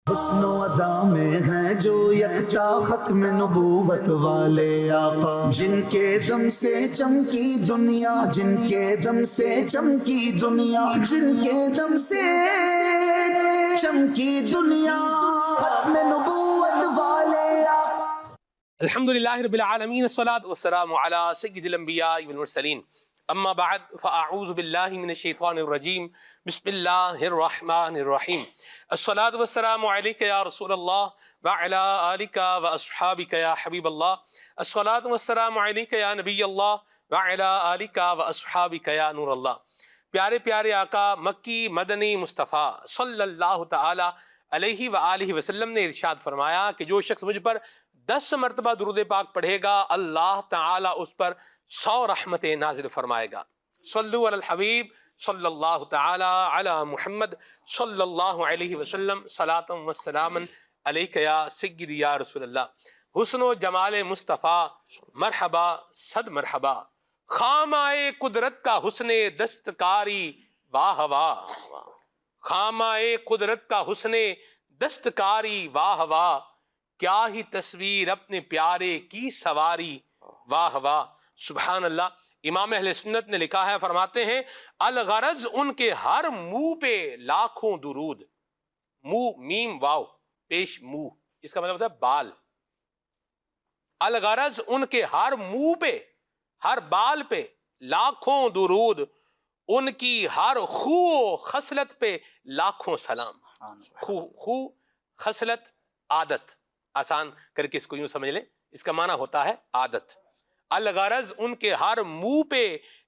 حسن و ادا میں ہیں جو یکتا ختم نبوت والے آقا، جن کے دم سے چمکی دنیا، جن کے دم سے چمکی دنیا، جن کے دم سے چمکی دنیا، ختم نبوت والے آقا۔ الحمدللہ رب العالمین، الصلاۃ والسلام علی سید الانبیاء والمرسلین، اما بعد فاعوذ باللہ من الشیطان الرجیم، بسم اللہ الرحمن الرحیم۔ الصلاۃ والسلام علیک یا رسول اللہ وعلی آلک واصحابک یا حبیب اللہ، الصلاۃ والسلام علیک یا نبی اللہ وعلی آلک واصحابک یا نور اللہ۔ پیارے پیارے آقا مکی مدنی مصطفیٰ صلی اللہ تعالی علیہ وآلہ وسلم نے ارشاد فرمایا کہ جو شخص مجھ پر 10 مرتبہ درود پاک پڑھے گا، اللہ تعالیٰ اس پر 100 رحمتیں نازل فرمائے گا۔ صلو علی الحبیب صلی اللہ تعالی علی محمد صلی اللہ علیہ وسلم، صلاۃ و سلاما علیک یا سیدی یا رسول اللہ۔ حسن و جمال مصطفیٰ مرحبا صد مرحبا، خامائے قدرت کا حسن دستکاری واہ واہ، خامائے قدرت کا حسن دستکاری واہ واہ، کیا ہی تصویر اپنے پیارے کی سواری واہ واہ۔ سبحان اللہ۔ امام اہل سنت نے لکھا ہے، فرماتے ہیں الغرض ان کے ہر منہ پہ لاکھوں درود، منہ میم واو پیش منہ، اس کا مطلب ہوتا ہے بال۔ الغرض ان کے ہر منہ پہ، ہر بال پہ لاکھوں درود، ان کی ہر خو و خصلت پہ لاکھوں سلام۔ خو خصلت عادت، آسان کر کے اس کو یوں سمجھ لیں، اس کا معنی ہوتا ہے عادت۔ الغرض ان کے ہر منہ پہ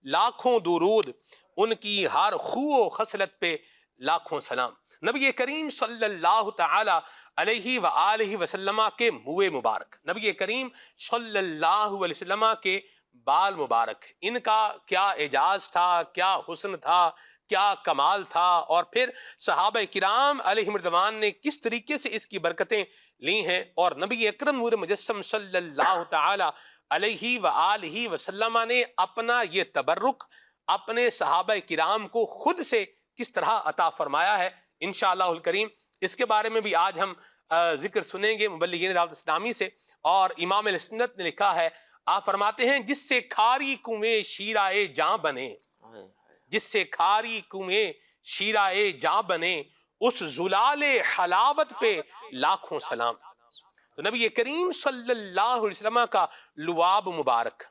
لاکھوں درود، ان کی ہر خو و خصلت پہ لاکھوں سلام۔ نبی کریم صلی اللہ تعالی علیہ وآلہ وسلم کے منہ مبارک، نبی کریم صلی اللہ علیہ وسلم کے بال مبارک، ان کا کیا اعجاز تھا، کیا حسن تھا، کیا کمال تھا، اور پھر صحابہ کرام علیہم رضوان نے کس طریقے سے اس کی برکتیں لی ہیں، اور نبی اکرم نور مجسم صلی اللہ تعالی علیہ وآلہ وسلم نے اپنا یہ تبرک اپنے صحابہ کرام کو خود سے کس طرح عطا فرمایا ہے، انشاءاللہ الکریم اس کے بارے میں بھی آج ہم ذکر سنیں گے مبلغین دعوت اسلامی سے۔ اور امام اہل سنت نے لکھا ہے، آپ فرماتے ہیں جس سے کھاری کنویں شیرائے جاں بنے، جس سے کھاری کنویں شیرائے جاں بنے، اس زلال حلاوت پہ لاکھوں سلام۔ تو نبی کریم صلی اللہ علیہ وسلم کا لعاب مبارک،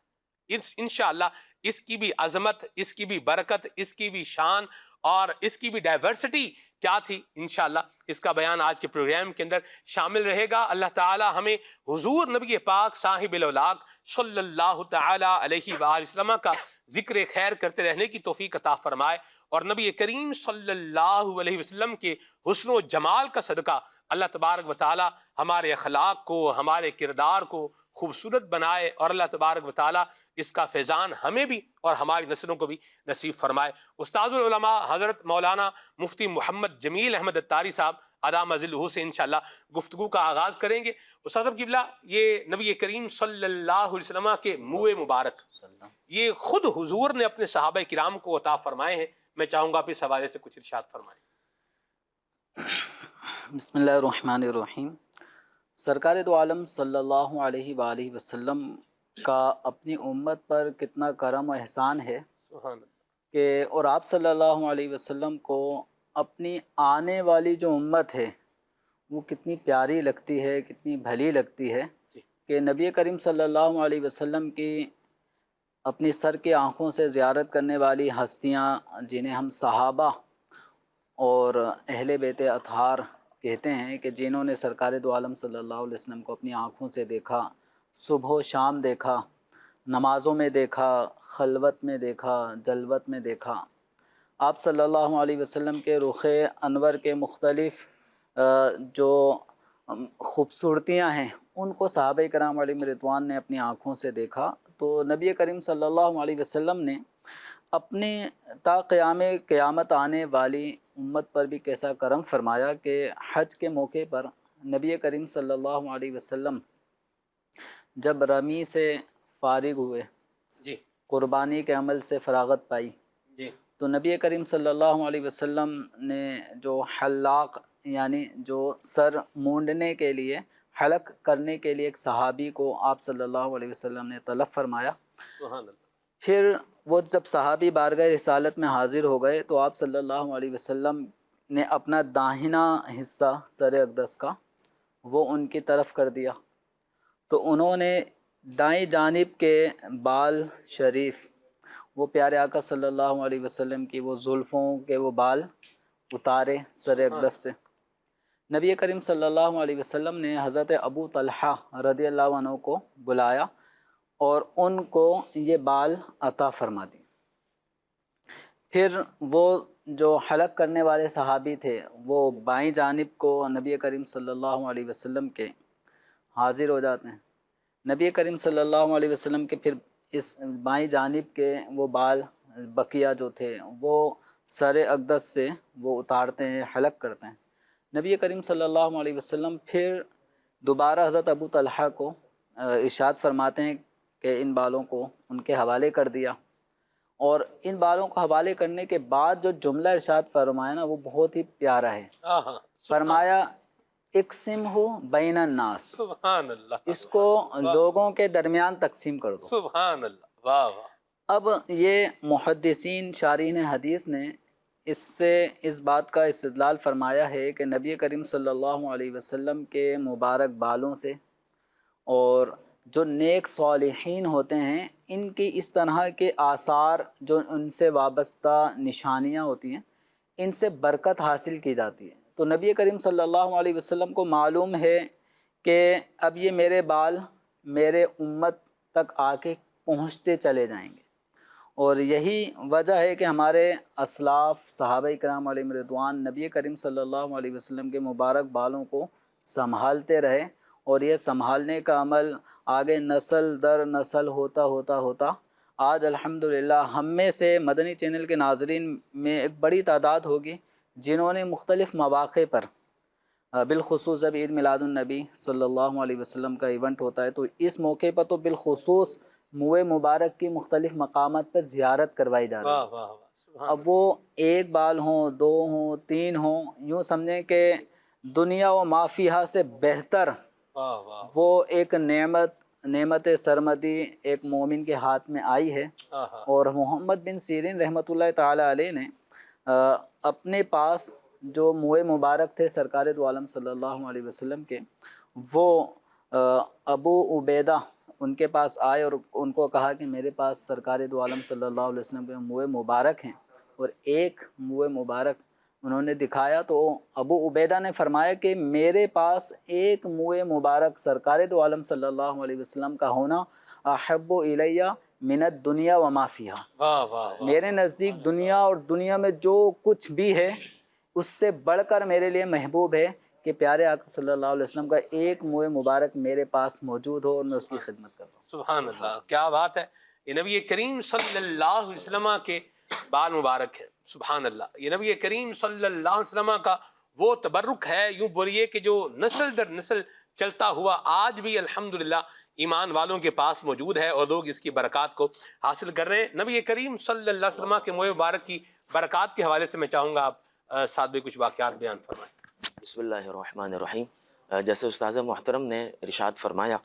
انشاءاللہ اس کی بھی عظمت، اس کی بھی برکت، اس کی بھی شان اور اس کی بھی ڈائیورسٹی کیا تھی، انشاءاللہ اس کا بیان آج کے پروگرام کے اندر شامل رہے گا۔ اللہ تعالی ہمیں حضور نبی پاک صاحب الاولاق صلی اللہ تعالی علیہ وآلہ وسلم کا ذکر خیر کرتے رہنے کی توفیق عطا فرمائے، اور نبی کریم صلی اللہ علیہ وسلم کے حسن و جمال کا صدقہ اللہ تبارک و تعالی ہمارے اخلاق کو، ہمارے کردار کو خوبصورت بنائے، اور اللہ تبارک و تعالی اس کا فیضان ہمیں بھی اور ہماری نسلوں کو بھی نصیب فرمائے۔ استاذ العلماء حضرت مولانا مفتی محمد جمیل احمد اتاری صاحب ادام ذلہ سے انشاءاللہ گفتگو کا آغاز کریں گے۔ استاذ صاحب قبلہ، یہ نبی کریم صلی اللہ علیہ وسلم کے منہ مبارک یہ خود حضور نے اپنے صحابہ کرام کو عطا فرمائے ہیں، میں چاہوں گا آپ اس حوالے سے کچھ ارشاد فرمائیں۔ بسم اللہ الرحمن الرحیم۔ سرکار دو عالم صلی اللہ علیہ وآلہ وسلم کا اپنی امت پر کتنا کرم و احسان ہے کہ، اور آپ صلی اللہ علیہ وسلم کو اپنی آنے والی جو امت ہے وہ کتنی پیاری لگتی ہے، کتنی بھلی لگتی ہے کہ نبی کریم صلی اللہ علیہ وسلم کی اپنی سر کی آنکھوں سے زیارت کرنے والی ہستیاں، جنہیں ہم صحابہ اور اہل بیت اطہار کہتے ہیں، کہ جنہوں نے سرکار دو عالم صلی اللہ علیہ وسلم کو اپنی آنکھوں سے دیکھا، صبح و شام دیکھا، نمازوں میں دیکھا، خلوت میں دیکھا، جلوت میں دیکھا، آپ صلی اللہ علیہ وسلم کے رخ انور کے مختلف جو خوبصورتیاں ہیں ان کو صحابہ کرام علیہم رضوان نے اپنی آنکھوں سے دیکھا۔ تو نبی کریم صلی اللہ علیہ وسلم نے اپنے تا قیامت آنے والی امت پر بھی کیسا کرم فرمایا کہ حج کے موقع پر نبی کریم صلی اللہ علیہ وسلم جب رمی سے فارغ ہوئے، قربانی کے عمل سے فراغت پائی، تو نبی کریم صلی اللہ علیہ وسلم نے جو حلاق یعنی جو سر مونڈنے کے لیے حلق کرنے کے لیے ایک صحابی کو آپ صلی اللہ علیہ وسلم نے طلب فرمایا۔ سبحان اللہ۔ پھر وہ جب صحابی بارگاہ رسالت میں حاضر ہو گئے تو آپ صلی اللہ علیہ وسلم نے اپنا داہنا حصہ سر اقدس کا وہ ان کی طرف کر دیا، تو انہوں نے دائیں جانب کے بال شریف، وہ پیارے آقا صلی اللہ علیہ وسلم کی وہ زلفوں کے وہ بال اتارے سر اقدس سے۔ نبی کریم صلی اللہ علیہ وسلم نے حضرت ابو طلحہ رضی اللہ عنہ کو بلایا اور ان کو یہ بال عطا فرما دی۔ پھر وہ جو حلق کرنے والے صحابی تھے وہ بائیں جانب کو نبی کریم صلی اللہ علیہ وسلم کے حاضر ہو جاتے ہیں۔ نبی کریم صلی اللہ علیہ وسلم کے پھر اس بائیں جانب کے وہ بال بقیہ جو تھے وہ سر اقدس سے وہ اتارتے ہیں، حلق کرتے ہیں۔ نبی کریم صلی اللہ علیہ وسلم پھر دوبارہ حضرت ابو طلحہ کو ارشاد فرماتے ہیں کہ ان بالوں کو ان کے حوالے کر دیا، اور ان بالوں کو حوالے کرنے کے بعد جو جملہ ارشاد فرمایا نا وہ بہت ہی پیارا ہے۔ فرمایا اقسم ہو بین الناس، سبحان اللہ، اس کو لوگوں کے درمیان تقسیم کر دو۔ سبحان اللہ، واہ واہ۔ اب یہ محدثین شارحین حدیث نے اس سے اس بات کا استدلال فرمایا ہے کہ نبی کریم صلی اللہ علیہ وسلم کے مبارک بالوں سے اور جو نیک صالحین ہوتے ہیں ان کی اس طرح کے آثار جو ان سے وابستہ نشانیاں ہوتی ہیں ان سے برکت حاصل کی جاتی ہے۔ تو نبی کریم صلی اللہ علیہ وسلم کو معلوم ہے کہ اب یہ میرے بال میرے امت تک آ کے پہنچتے چلے جائیں گے، اور یہی وجہ ہے کہ ہمارے اسلاف صحابہ کرام علیہم رضوان نبی کریم صلی اللہ علیہ وسلم کے مبارک بالوں کو سنبھالتے رہے، اور یہ سنبھالنے کا عمل آگے نسل در نسل ہوتا آج الحمدللہ ہم میں سے مدنی چینل کے ناظرین میں ایک بڑی تعداد ہوگی جنہوں نے مختلف مواقع پر، بالخصوص اب عید میلاد النبی صلی اللہ علیہ وسلم کا ایونٹ ہوتا ہے تو اس موقع پر تو بالخصوص منہ مبارک کی مختلف مقامات پر زیارت کروائی جاتی ہے۔ اب وہ ایک بال ہوں، دو ہوں، تین ہوں، یوں سمجھیں کہ دنیا و ما فیہا سے بہتر وہ ایک نعمت سرمدی ایک مومن کے ہاتھ میں آئی ہے۔ اور محمد بن سیرین رحمۃ اللہ تعالی علیہ نے اپنے پاس جو منہ مبارک تھے سرکار دو عالم صلی اللہ علیہ وسلم کے، وہ ابو عبیدہ ان کے پاس آئے اور ان کو کہا کہ میرے پاس سرکار دو عالم صلی اللہ علیہ وسلم کے منہ مبارک ہیں، اور ایک منہ مبارک انہوں نے دکھایا تو ابو عبیدہ نے فرمایا کہ میرے پاس ایک منہ مبارک سرکار دو عالم صلی اللہ علیہ وسلم کا ہونا احب الیہ من الدنیا وما فیہا، میرے نزدیک دنیا اور دنیا میں جو کچھ بھی ہے اس سے بڑھ کر میرے لیے محبوب ہے کہ پیارے آقا صلی اللہ علیہ وسلم کا ایک منہ مبارک میرے پاس موجود ہو اور میں اس کی خدمت کر رہا ہوں۔ سبحان اللہ، کیا بات ہے۔ یہ نبی کریم صلی اللہ علیہ وسلم کے بال مبارک ہیں، سبحان اللہ۔ یہ نبی کریم صلی اللہ علیہ وسلم کا وہ تبرک ہے، یوں بولیے کہ جو نسل در نسل چلتا ہوا آج بھی الحمدللہ ایمان والوں کے پاس موجود ہے اور لوگ اس کی برکات کو حاصل کر رہے ہیں۔ نبی کریم صلی اللہ علیہ وسلم کے منہ مبارک کی برکات کے حوالے سے میں چاہوں گا آپ ساتھ بھی کچھ واقعات بیان فرمائیں۔ بسم اللہ الرحمن الرحیم۔ جیسے استاذ محترم نے ارشاد فرمایا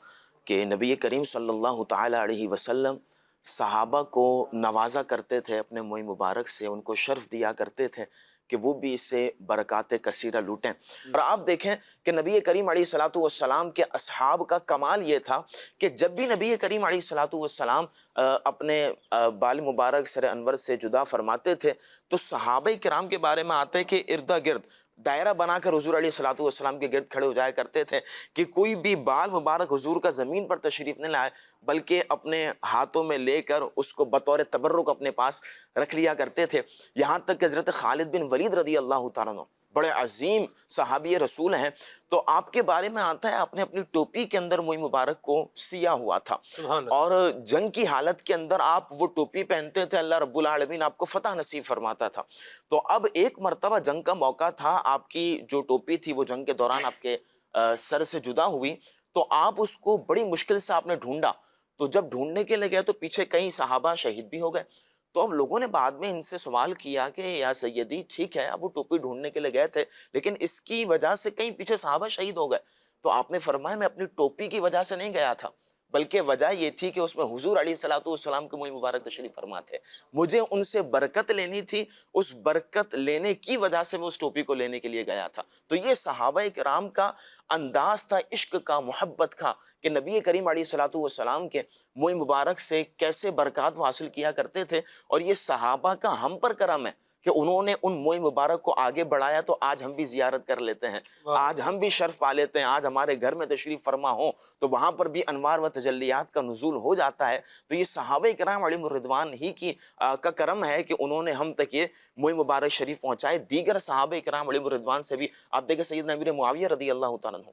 کہ نبی کریم صلی اللہ تعالی علیہ وسلم صحابہ کو نوازا کرتے تھے اپنے منہ مبارک سے، ان کو شرف دیا کرتے تھے کہ وہ بھی اس سے برکات کثیرہ لوٹیں۔ اور آپ دیکھیں کہ نبی کریم علیہ الصلوۃ والسلام کے اصحاب کا کمال یہ تھا کہ جب بھی نبی کریم علیہ الصلوۃ والسلام اپنے بال مبارک سر انور سے جدا فرماتے تھے تو صحابہ کرام کے بارے میں آتے کہ اردا گرد دائرہ بنا کر حضور علیہ الصلوۃ والسلام کے گرد کھڑے ہو جایا کرتے تھے کہ کوئی بھی بال مبارک حضور کا زمین پر تشریف نہ لائے بلکہ اپنے ہاتھوں میں لے کر اس کو بطور تبرک اپنے پاس رکھ لیا کرتے تھے۔ یہاں تک کہ حضرت خالد بن ولید رضی اللہ تعالیٰ عنہ بڑے عظیم صحابی رسول ہیں، تو آپ کے بارے میں آتا ہے آپ نے اپنی ٹوپی کے اندر منہ مبارک کو سیا ہوا تھا، اور جنگ کی حالت کے اندر آپ وہ ٹوپی پہنتے تھے، اللہ رب العالمین آپ کو فتح نصیب فرماتا تھا۔ تو اب ایک مرتبہ جنگ کا موقع تھا، آپ کی جو ٹوپی تھی وہ جنگ کے دوران آپ کے سر سے جدا ہوئی، تو آپ اس کو بڑی مشکل سے آپ نے ڈھونڈا، تو جب ڈھونڈنے کے لیے گئے تو پیچھے کئی صحابہ شہید بھی ہو گئے۔ تو اب لوگوں نے بعد میں ان سے سوال کیا کہ یا سیدی ٹھیک ہے اب وہ ٹوپی ڈھونڈنے کے لیے گئے تھے لیکن اس کی وجہ سے کئی پیچھے صحابہ شہید ہو گئے، تو آپ نے فرمایا میں اپنی ٹوپی کی وجہ سے نہیں گیا تھا، بلکہ وجہ یہ تھی کہ اس میں حضور علیہ الصلوۃ والسلام کے منہ مبارک تشریف فرما تھے، مجھے ان سے برکت لینی تھی، اس برکت لینے کی وجہ سے میں اس ٹوپی کو لینے کے لیے گیا تھا۔ تو یہ صحابہ کرام کا انداز تھا عشق کا، محبت کا، کہ نبی کریم علیہ الصلوۃ والسلام کے منہ مبارک سے کیسے برکات وہ حاصل کیا کرتے تھے، اور یہ صحابہ کا ہم پر کرم ہے کہ انہوں نے ان منہ مبارک کو آگے بڑھایا تو آج ہم بھی زیارت کر لیتے ہیں، آج ہم بھی شرف پا لیتے ہیں، آج ہمارے گھر میں تشریف فرما ہوں تو وہاں پر بھی انوار و تجلیات کا نزول ہو جاتا ہے۔ تو یہ صحابہ کرام علیہم الرضوان ہی کی کا کرم ہے کہ انہوں نے ہم تک یہ منہ مبارک شریف پہنچائے۔ دیگر صحابہ کرام علیہم الرضوان سے بھی آپ دیکھیں سیدنا امیر معاویہ رضی اللہ تعالیٰ عنہ،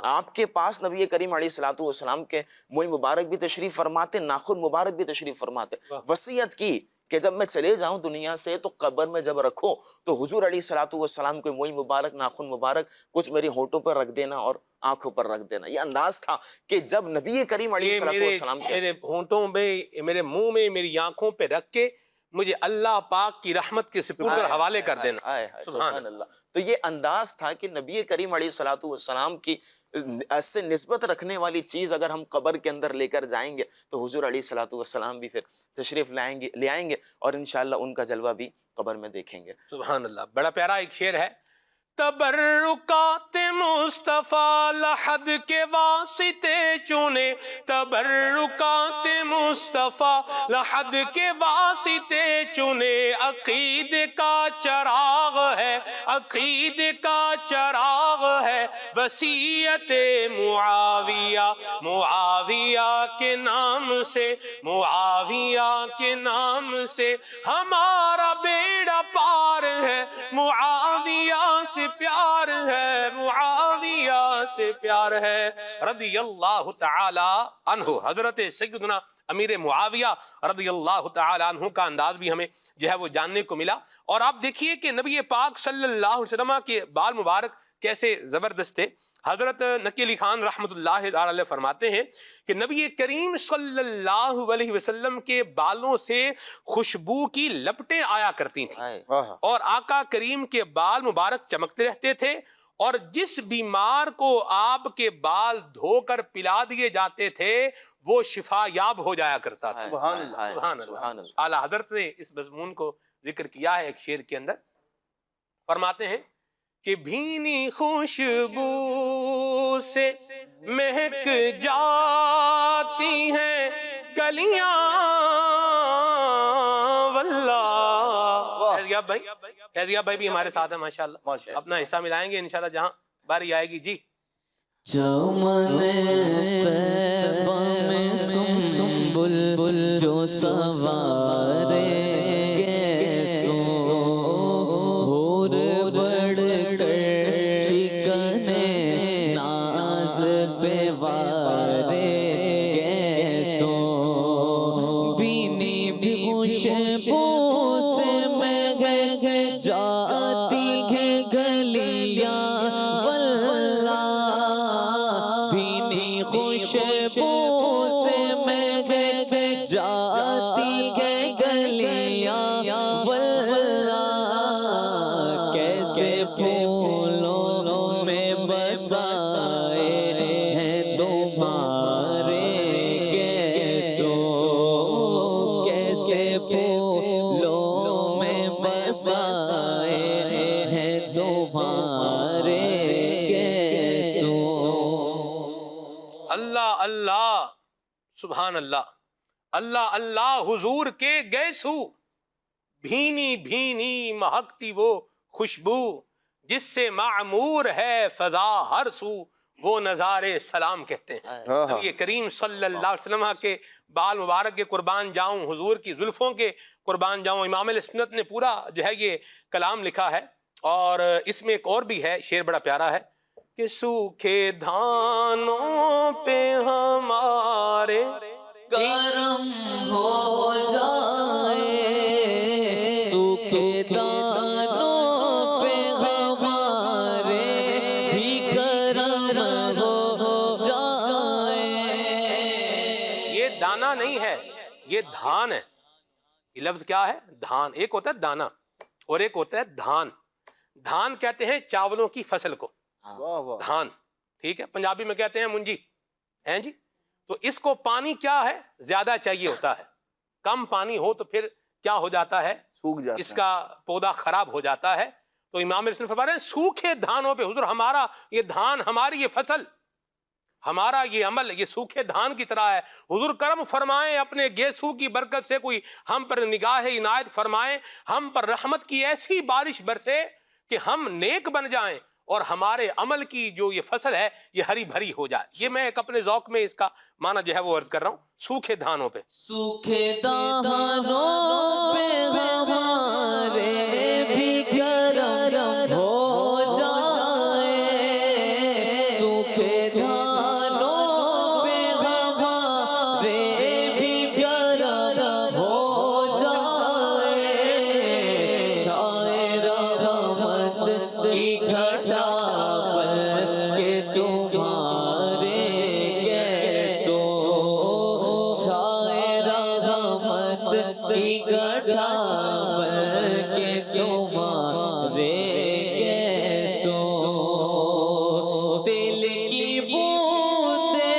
آپ کے پاس نبی کریم علیہ الصلوۃ والسلام کے منہ مبارک بھی تشریف فرماتے، ناخن مبارک بھی تشریف فرماتے، وصیت کی کہ جب میں چلے جاؤں دنیا سے تو قبر میں جب رکھو تو حضور علیہ الصلوۃ والسلام کے منہ مبارک، ناخن مبارک کچھ میری ہونٹوں پر رکھ دینا اور آنکھوں پر رکھ دینا۔ یہ انداز تھا کہ جب نبی کریم علیہ الصلوۃ والسلام میرے ہونٹوں میں، میرے منہ میں، میری آنکھوں پہ رکھ کے مجھے اللہ پاک کی رحمت کے سپرد اور حوالے کر دینا۔ سبحان اللہ۔ تو یہ انداز تھا کہ نبی کریم علیہ الصلوۃ والسلام کی سے نسبت رکھنے والی چیز اگر ہم قبر کے اندر لے کر جائیں گے تو حضور علیہ الصلوۃ والسلام بھی پھر تشریف لے آئیں گے اور انشاءاللہ ان کا جلوہ بھی قبر میں دیکھیں گے۔ سبحان اللہ۔ بڑا پیارا ایک شعر ہے، تبرکات مصطفیٰ لحد کے واسطے چنے، تبرکات مصطفیٰ لحد کے واسطے چنے، عقیدے کا چراغ ہے، عقیدے کا چراغ ہے، وصیت معاویہ، معاویہ کے نام سے، معاویہ کے نام سے ہمارا بیڑا پار ہے، معاویہ سے پیار ہے، معاویہ سے پیار ہے، رضی اللہ تعالی عنہ۔ حضرت سیدنا امیر معاویہ رضی اللہ تعالی عنہ کا انداز بھی ہمیں جو ہے وہ جاننے کو ملا۔ اور آپ دیکھیے کہ نبی پاک صلی اللہ علیہ وسلم کے بال مبارک کیسے زبردست تھے۔ حضرت نقی علی خان رحمۃ اللہ علیہ فرماتے ہیں کہ نبی کریم صلی اللہ علیہ وسلم کے بالوں سے خوشبو کی لپٹیں آیا کرتی تھیں، اور آقا کریم کے بال مبارک چمکتے رہتے تھے، اور جس بیمار کو آپ کے بال دھو کر پلا دیے جاتے تھے وہ شفا یاب ہو جایا کرتا تھا۔ سبحان اللہ، سبحان اللہ۔ اعلیٰ حضرت نے اس مضمون کو ذکر کیا ہے ایک شعر کے اندر، فرماتے ہیں کہ بھینی خوشبو سے مہک جاتی ہیں گلیاں واللہ۔ فیضیاب بھائی بھی ہمارے ساتھ ہیں ماشاءاللہ، اپنا حصہ ملائیں گے انشاءاللہ جہاں باری آئے گی۔ جی چمن طیبہ میں سنبل جو سوارے گیسوں، حور بڑھ کر شکنے ناز پہ وارے گیسوں، بینی بھی خوشبو سے مہک جاتی ہے گلیاں واللہ، بینی خوشبو سے مہک جاتی ہے گلیاں واللہ، کیسے پھولوں میں بسائے ہیں تمہارے گیسوں، کیسے پھولوں میں بسائے ہیں تمہارے گیسوں۔ اللہ اللہ، سبحان اللہ، اللہ اللہ حضور کے گیسو، بھینی بھینی مہکتی وہ خوشبو، جس سے معمور ہے فضا ہر سو، وہ نظارے سلام کہتے ہیں۔ نبی کریم صلی اللہ علیہ وسلم کے بال مبارک کے قربان جاؤں، حضور کی زلفوں کے قربان جاؤں۔ امام السنت نے پورا جو ہے یہ کلام لکھا ہے، اور اس میں ایک اور بھی ہے، شعر بڑا پیارا ہے کہ سوکھے دھانوں پہ ہمارے کرم ہو جائے، سوکھے دانوں پہ ہمارے بھی کرم ہو جائے۔ یہ دانا نہیں ہے، یہ دھان ہے، یہ لفظ کیا ہے؟ دھان. ایک ہوتا ہے دانا اور ایک ہوتا ہے دھان. دھان کہتے ہیں چاولوں کی فصل کو, دھان, ٹھیک ہے. پنجابی میں کہتے ہیں منجی, ہیں جی. تو اس کو پانی کیا ہے, زیادہ چاہیے ہوتا ہے. کم پانی ہو تو پھر کیا ہو جاتا ہے, سوکھ جاتا اس کا پودا خراب ہو جاتا ہے. تو امام رسول فرما رہے ہیں سوکھے دھانوں پہ, حضور ہمارا یہ دھان, ہماری یہ فصل, ہمارا یہ عمل یہ سوکھے دھان کی طرح ہے. حضور کرم فرمائیں اپنے گیسو کی برکت سے, کوئی ہم پر نگاہ عنایت فرمائیں, ہم پر رحمت کی ایسی بارش برسے کہ ہم نیک بن جائیں اور ہمارے عمل کی جو یہ فصل ہے یہ ہری بھری ہو جائے. یہ میں ایک اپنے ذوق میں اس کا معنی جو ہے وہ عرض کر رہا ہوں, سوکھے دھانوں پہ. سوکھے دہانوں پہ ہمارے بھی کرم ہو جائے, سوکھے دھانوں پہ ہمارے بھی کرم ہو جائے, شاعر رحمت کی گھٹا بن کے تمہارے کیسو, شاعر رحمت کی گھٹا بن کے تمہارے کیسو, دل کی بوندیں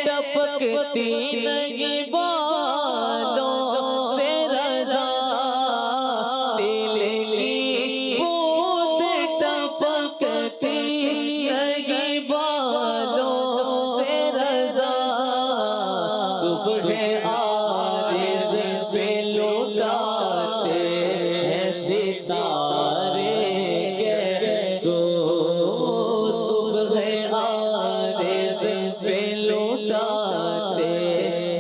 ٹپکتی نہیں بالوں سے رضا, دل کی بوندیں ٹپکتی نہیں بالوں سے رضا, صبح عارض پہ لوٹاتے ہیں ستارے کیسو, صبح عارض پہ لوٹاتے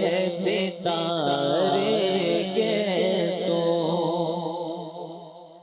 ہیں ستارے کیسو.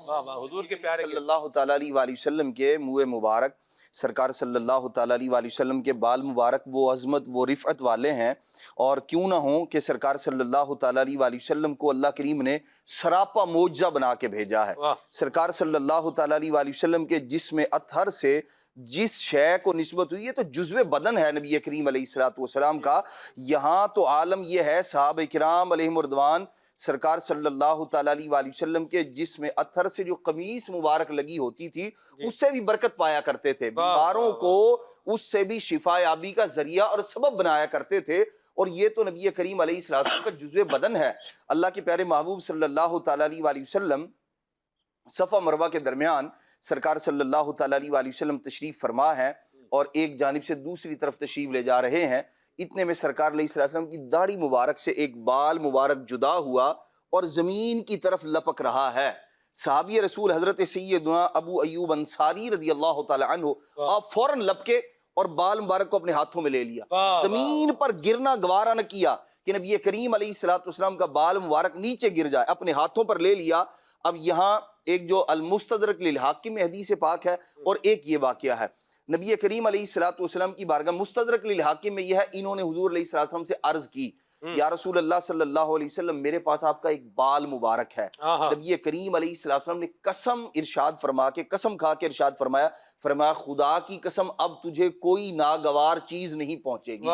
واہ واہ, حضور کے پیارے صلی اللہ تعالیٰ علیہ وآلہ وسلم کے منہ مبارک, سرکار صلی اللہ تعالیٰ علیہ وآلہ وسلم کے بال مبارک وہ عظمت وہ رفعت والے ہیں, اور کیوں نہ ہوں کہ سرکار صلی اللہ تعالیٰ علیہ وآلہ وسلم کو اللہ کریم نے سراپا معجزہ بنا کے بھیجا ہے. سرکار صلی اللہ تعالیٰ علیہ وآلہ وسلم کے جسم اطہر سے جس شے کو نسبت ہوئی ہے تو جزو بدن ہے نبی کریم علیہ السلام کا. یہاں تو عالم یہ ہے صحابہ کرام علیہم رضوان سرکار صلی اللہ تعالیٰ علیہ وآلہ وسلم کے جسم اطہر سے جو قمیص مبارک لگی ہوتی تھی اس سے بھی برکت پایا کرتے تھے, بیماروں کو اس سے بھی شفا یابی کا ذریعہ اور سبب بنایا کرتے تھے, اور یہ تو نبی کریم علیہ السلام کا جزو بدن ہے. اللہ کے پیارے محبوب صلی اللہ تعالیٰ علیہ وآلہ وسلم صفا مروہ کے درمیان سرکار صلی اللہ تعالیٰ علیہ وآلہ وسلم تشریف فرما ہے اور ایک جانب سے دوسری طرف تشریف لے جا رہے ہیں. اتنے میں سرکار علیہ السلام کی داڑھی مبارک سے ایک بال مبارک جدا ہوا اور زمین کی طرف لپک رہا ہے. صحابی رسول حضرت سیدنا ابو ایوب انصاری رضی اللہ تعالی عنہ آپ فوراً لپکے اور بال مبارک کو اپنے ہاتھوں میں لے لیا, زمین پر گرنا گوارا نہ کیا کہ نبی کریم علیہ السلام کا بال مبارک نیچے گر جائے, اپنے ہاتھوں پر لے لیا. اب یہاں ایک جو المستدرک للحاکم میں حدیث پاک ہے اور ایک یہ واقعہ ہے. نبی کریم علیہ السلام کی بارگاہ مستدرک للحاکم میں یہ ہے, انہوں نے حضور علیہ السلام سے عرض کی یا رسول اللہ صلی اللہ علیہ وسلم میرے پاس آپ کا ایک بال مبارک ہے. نبی کریم علیہ السلام نے قسم ارشاد فرما کے, قسم کھا کے ارشاد فرمایا خدا کی قسم اب تجھے کوئی ناگوار چیز نہیں پہنچے گی,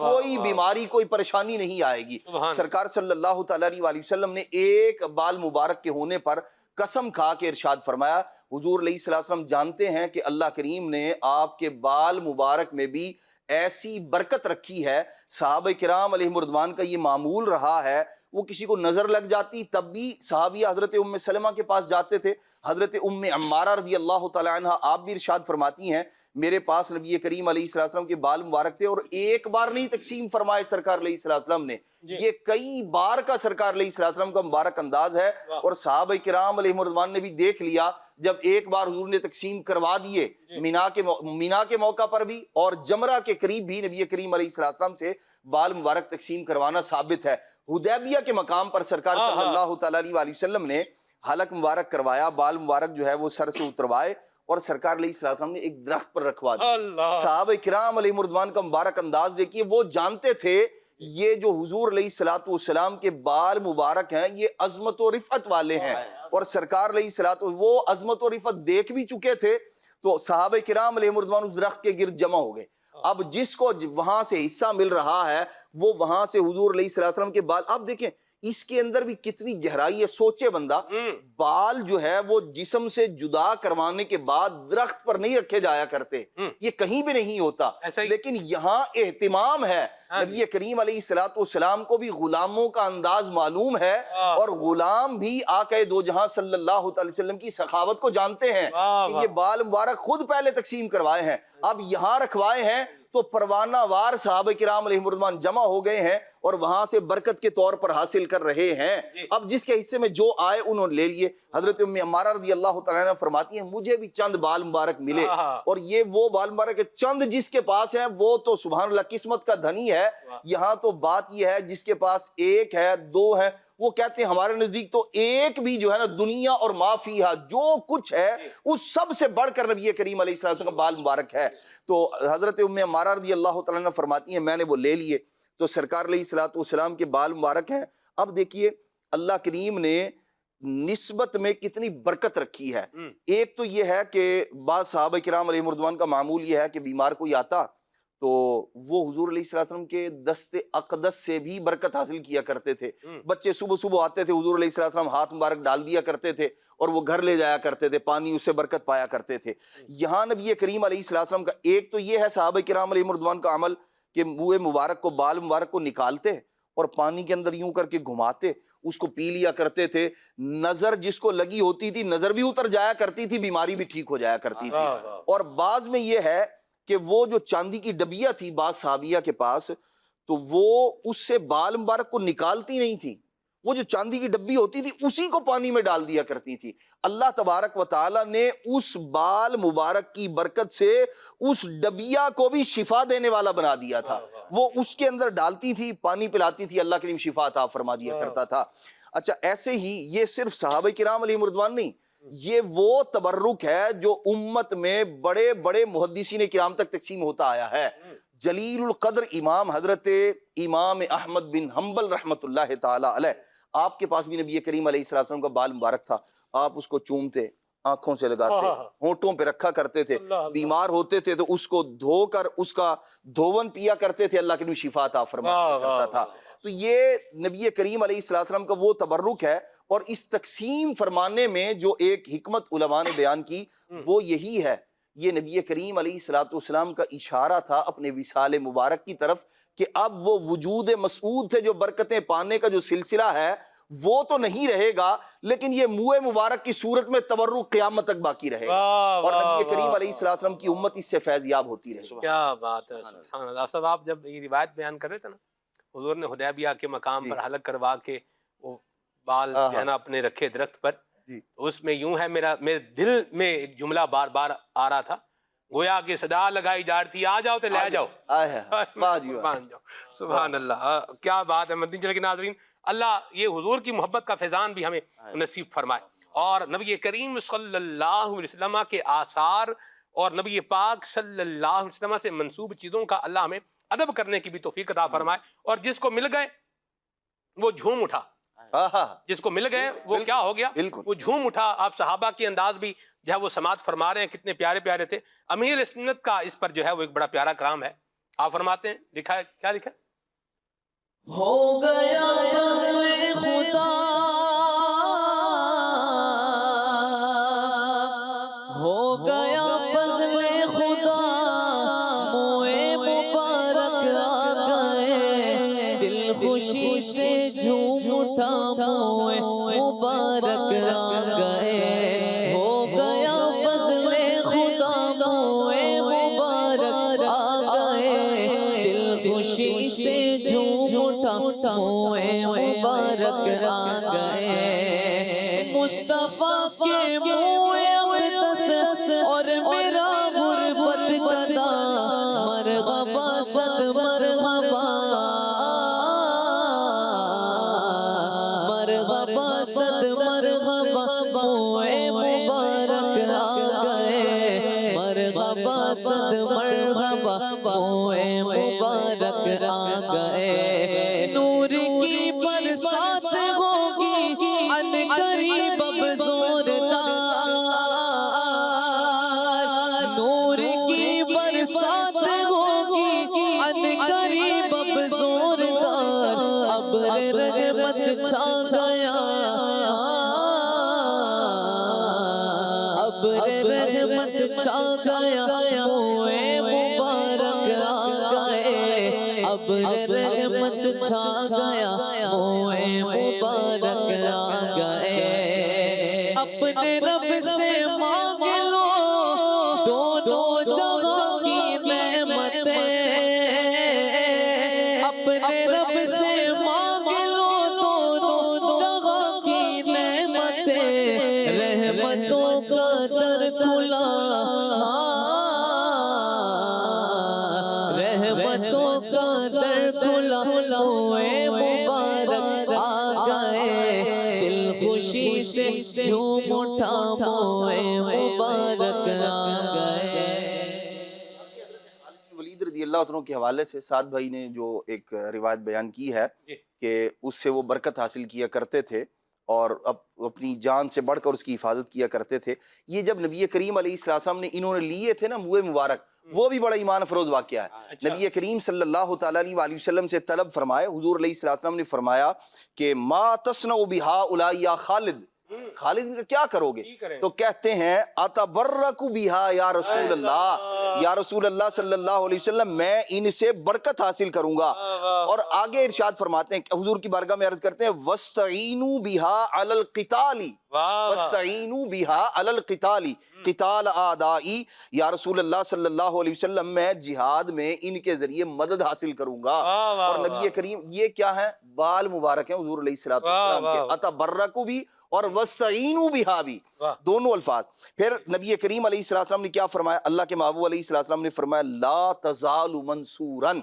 کوئی بیماری کوئی پریشانی نہیں آئے گی. سرکار صلی اللہ تعالیٰ علیہ وسلم نے ایک بال مبارک کے ہونے پر قسم کھا کے ارشاد فرمایا. حضور علیہ السلام جانتے ہیں کہ اللہ کریم نے آپ کے بال مبارک میں بھی ایسی برکت رکھی ہے. صحابہ کرام علیہم رضوان کا یہ معمول رہا ہے, وہ کسی کو نظر لگ جاتی تب بھی صحابیہ حضرت ام سلمہ کے پاس جاتے تھے. حضرت ام عمارہ رضی اللہ تعالی عنہ آپ بھی ارشاد فرماتی ہیں میرے پاس نبی کریم علیہ السلام کے بال مبارک تھے, اور ایک بار نہیں تقسیم فرمائے سرکار علیہ السلام نے, یہ کئی بار کا سرکار علیہ السلام کا مبارک انداز ہے. اور صحابہ کرام علیہم رضوان نے بھی دیکھ لیا جب ایک بار حضور نے تقسیم کروا دیے مینا کے موقع پر بھی, اور جمرہ کے قریب بھی نبی کریم علیہ السلام سے بال مبارک تقسیم کروانا ثابت ہے. حدیبیہ کے مقام پر سرکار صلی اللہ تعالیٰ علیہ وسلم نے حلق مبارک کروایا, بال مبارک جو ہے وہ سر سے اتروائے اور سرکار علیہ السلام نے ایک درخت پر رکھوا دیا. صحابہ کرام علیہ رضوان کا مبارک انداز دیکھیے, وہ جانتے تھے یہ جو حضور علیہ السلام کے بال مبارک ہیں یہ عظمت و رفعت والے ہیں, اور سرکار علیہ السلام وہ عظمت و رفعت دیکھ بھی چکے تھے. تو صحابہ کرام علیہ رضوان اس درخت کے گرد جمع ہو گئے. اب جس کو وہاں سے حصہ مل رہا ہے وہ وہاں سے حضور علیہ السلام کے بال, آپ دیکھیں اس کے اندر بھی کتنی گہرائی ہے. سوچے بندہ, بال جو ہے وہ جسم سے جدا کروانے کے بعد درخت پر نہیں رکھے جایا کرتے, یہ کہیں بھی نہیں ہوتا, لیکن یہاں اہتمام ہے. نبی کریم علیہ الصلوۃ والسلام کو بھی غلاموں کا انداز معلوم ہے, اور غلام بھی آقا دو جہاں صلی اللہ علیہ وسلم کی سخاوت کو جانتے ہیں کہ یہ بال مبارک خود پہلے تقسیم کروائے ہیں, اب یہاں رکھوائے ہیں تو پروانہ وار صحابہ کرام علیہ رضوان جمع ہو گئے ہیں اور وہاں سے برکت کے طور پر حاصل کر رہے ہیں. اب جس کے حصے میں جو آئے انہوں نے لے لیے. حضرت ام عمارہ رضی اللہ تعالیٰ عنہ فرماتی ہیں مجھے بھی چند بال مبارک ملے, اور یہ وہ بال مبارک چند جس کے پاس ہیں وہ تو سبحان اللہ قسمت کا دھنی ہے. یہاں تو بات یہ ہے جس کے پاس ایک ہے, دو ہے, وہ کہتے ہیں ہمارے نزدیک تو ایک بھی جو ہے نا دنیا اور ما فیہا جو کچھ ہے اس سب سے بڑھ کر نبی کریم علیہ السلام کا بال مبارک ہے. تو حضرت ام عمارہ رضی اللہ تعالیٰ عنہ فرماتی ہیں میں نے وہ لے لیے تو سرکار علیہ الصلوۃ والسلام کے بال مبارک ہیں. اب دیکھیے اللہ کریم نے نسبت میں کتنی برکت رکھی ہے. ایک تو یہ ہے کہ بعض صحابہ کرام علیہ رضوان کا معمول یہ ہے کہ بیمار کوئی آتا تو وہ حضور علیہ السلام کے دست اقدس سے بھی برکت حاصل کیا کرتے تھے. بچے صبح صبح آتے تھے, حضور علیہ السلام ہاتھ مبارک ڈال دیا کرتے تھے اور وہ گھر لے جایا کرتے تھے, پانی اس سے برکت پایا کرتے تھے. یہاں نبی کریم علیہ السلام کا ایک تو یہ ہے صحابہ کرام علیہ رضوان کا عمل کہ منہ مبارک کو, بال مبارک کو نکالتے اور پانی کے اندر یوں کر کے گھماتے, اس کو پی لیا کرتے تھے. نظر جس کو لگی ہوتی تھی نظر بھی اتر جایا کرتی تھی, بیماری بھی ٹھیک ہو جایا کرتی تھی. اور بعض میں یہ ہے کہ وہ جو چاندی کی ڈبیا تھی بعض صحابیہ کے پاس, تو وہ اس سے بال مبارک کو نکالتی نہیں تھی, وہ جو چاندی کی ڈبی ہوتی تھی اسی کو پانی میں ڈال دیا کرتی تھی. اللہ تبارک و تعالی نے اس بال مبارک کی برکت سے اس ڈبیا کو بھی شفا دینے والا بنا دیا تھا. وہ اس کے اندر ڈالتی تھی, پانی پلاتی تھی, اللہ کریم شفا عطا فرما دیا کرتا تھا. اچھا ایسے ہی یہ صرف صحابہ کرام علیہ رضوان نہیں, یہ وہ تبرک ہے جو امت میں بڑے بڑے محدثین کرام تک تقسیم ہوتا آیا ہے. جلیل القدر امام حضرت امام احمد بن حنبل رحمت اللہ تعالی علیہ, آپ کے پاس بھی نبی کریم علیہ السلام کا بال مبارک تھا, آپ اس کو چومتے, آنکھوں سے لگاتے, ہونٹوں پہ رکھا کرتے تھے, بیمار ہوتے تھے تو اس کو دھو کر اس کا دھون پیا کرتے تھے, اللہ کے لیے شفا عطا فرمایا کرتا تھا. تو یہ نبی کریم علیہ السلام کا وہ تبرک ہے. اور اس تقسیم فرمانے میں جو ایک حکمت علماء نے بیان کی وہ یہی ہے, یہ نبی کریم علیہ الصلوۃ والسلام کا اشارہ تھا اپنے وصال مبارک کی طرف کہ اب وہ وجود مسعود تھے جو برکتیں پانے کا جو سلسلہ ہے وہ تو نہیں رہے گا, لیکن یہ منہ مبارک کی صورت میں تبرک قیامت تک باقی رہے گا, اور نبی کریم علیہ السلام کی امت اس سے فیض یاب ہوتی رہے گی. کیا بات ہے, سبحان اللہ. صاحب آپ جب یہ روایت بیان کر رہے تھے نا, حضور نے حدیبیہ کے مقام پر حلق کروا کے وہ بال جو ہے نا اپنے رکھے درخت پر, اس میں یوں ہے میرے دل میں ایک جملہ بار بار آ رہا تھا, گویا کہ صدا لگائی جا رہی تھی آ جاؤ تو لے جاؤ, مان جاؤ. سبحان اللہ, کیا بات ہے. مدنی چینل کے ناظرین, اللہ یہ حضور کی محبت کا فیضان بھی ہمیں نصیب فرمائے, اور نبی کریم صلی اللہ علیہ وسلم کے آثار اور نبی پاک صلی اللہ علیہ وسلم سے منسوب چیزوں کا اللہ ہمیں ادب کرنے کی بھی توفیق عطا فرمائے. اور جس کو مل گئے وہ جھوم اٹھا, جس کو مل گئے وہ کیا ہو گیا, وہ جھوم اٹھا. آپ صحابہ کی انداز بھی جو ہے وہ سماعت فرما رہے ہیں, کتنے پیارے پیارے تھے. امیر سنت کا اس پر جو ہے وہ ایک بڑا پیارا کلام ہے, آپ فرماتے ہیں, لکھا ہے, کیا لکھا ہے, ہو گیا فضل خدا, ہو گیا فضل خدا, منہ مبارک آ گئے, دل خوشی سے جھوم اٹھا, منہ مبارک آ گئے. ہو گیا فضل خدا, منہ مبارک آ گئے, دل خوشی سے جھوم اٹھا, منہ مبارک آ گئے. مصطفیٰ کے منہ اقدس اور میرا غربت کدا, مرحبا صد مرحبا, مرحبا صد مرحبا, منہ مبارک آ گئے, مرحبا صد مرحبا, منہ مبارک آ گئے. نور کی برسات ہوگی عنقریب اب زوردار, نور کی برسات ہوگی عنقریب اب زوردار, ابر رگ رحمت چھا گیا ابر رحمت چھا گیا موئے مبارک آ گئے ابر رحمت چھا گیا موئے مبارک آ گئے اپنے رب سے مانگ لو دونوں جگہ کی نعمتیں اپنے رب سے مانگ لو دونوں جگہ کی نعمتیں رحمتوں کا در کھلا رحمتوں کا در کھلا ہوئے مبارک آ گئے دل خوشی سے جھوم اٹھا ہوئے مبارک آ گئے۔ ولید رضی اللہ عنہ کے حوالے سے سعد بھائی نے جو ایک روایت بیان کی ہے کہ اس سے وہ برکت حاصل کیا کرتے تھے اور اپنی جان سے بڑھ کر اس کی حفاظت کیا کرتے تھے، یہ جب نبی کریم علیہ السلام نے انہوں نے لیے تھے نا موئے مبارک، وہ بھی بڑا ایمان افروز واقعہ ہے۔ نبی کریم صلی اللہ تعالیٰ علیہ وسلم سے طلب فرمائے، حضور علیہ السلام نے فرمایا کہ ما تصنع بہا یا خالد، خالد کا کیا کرو گے؟ تو کہتے ہیں اتبرک بہا یا رسول اللہ، یا رسول اللہ صلی اللہ علیہ وسلم میں ان سے برکت حاصل کروں گا۔ اور آگے ارشاد فرماتے ہیں، حضور کی بارگاہ میں عرض کرتے ہیں وَاسْتَعِینُوا بِهَا عَلَى الْقِتَالِ وَاسْتَعِینُوا بِهَا عَلَى الْقِتَالِ قتال آدائی، یا رسول اللہ صلی اللہ علیہ وسلم میں جہاد میں ان کے ذریعے مدد حاصل کروں گا۔ اور نبی کریم یہ کیا ہے؟ بال مبارک ہیں حضور علیہ السلام کے، اتبرک بھی اور وَاسْتَعِینُوا بِهَا بھی، دونوں الفاظ۔ پھر نبی کریم علیہ السلام نے کیا فرمایا؟ اللہ کے محبوب علیہ السلام نے فرمایا لا تزال منصوراً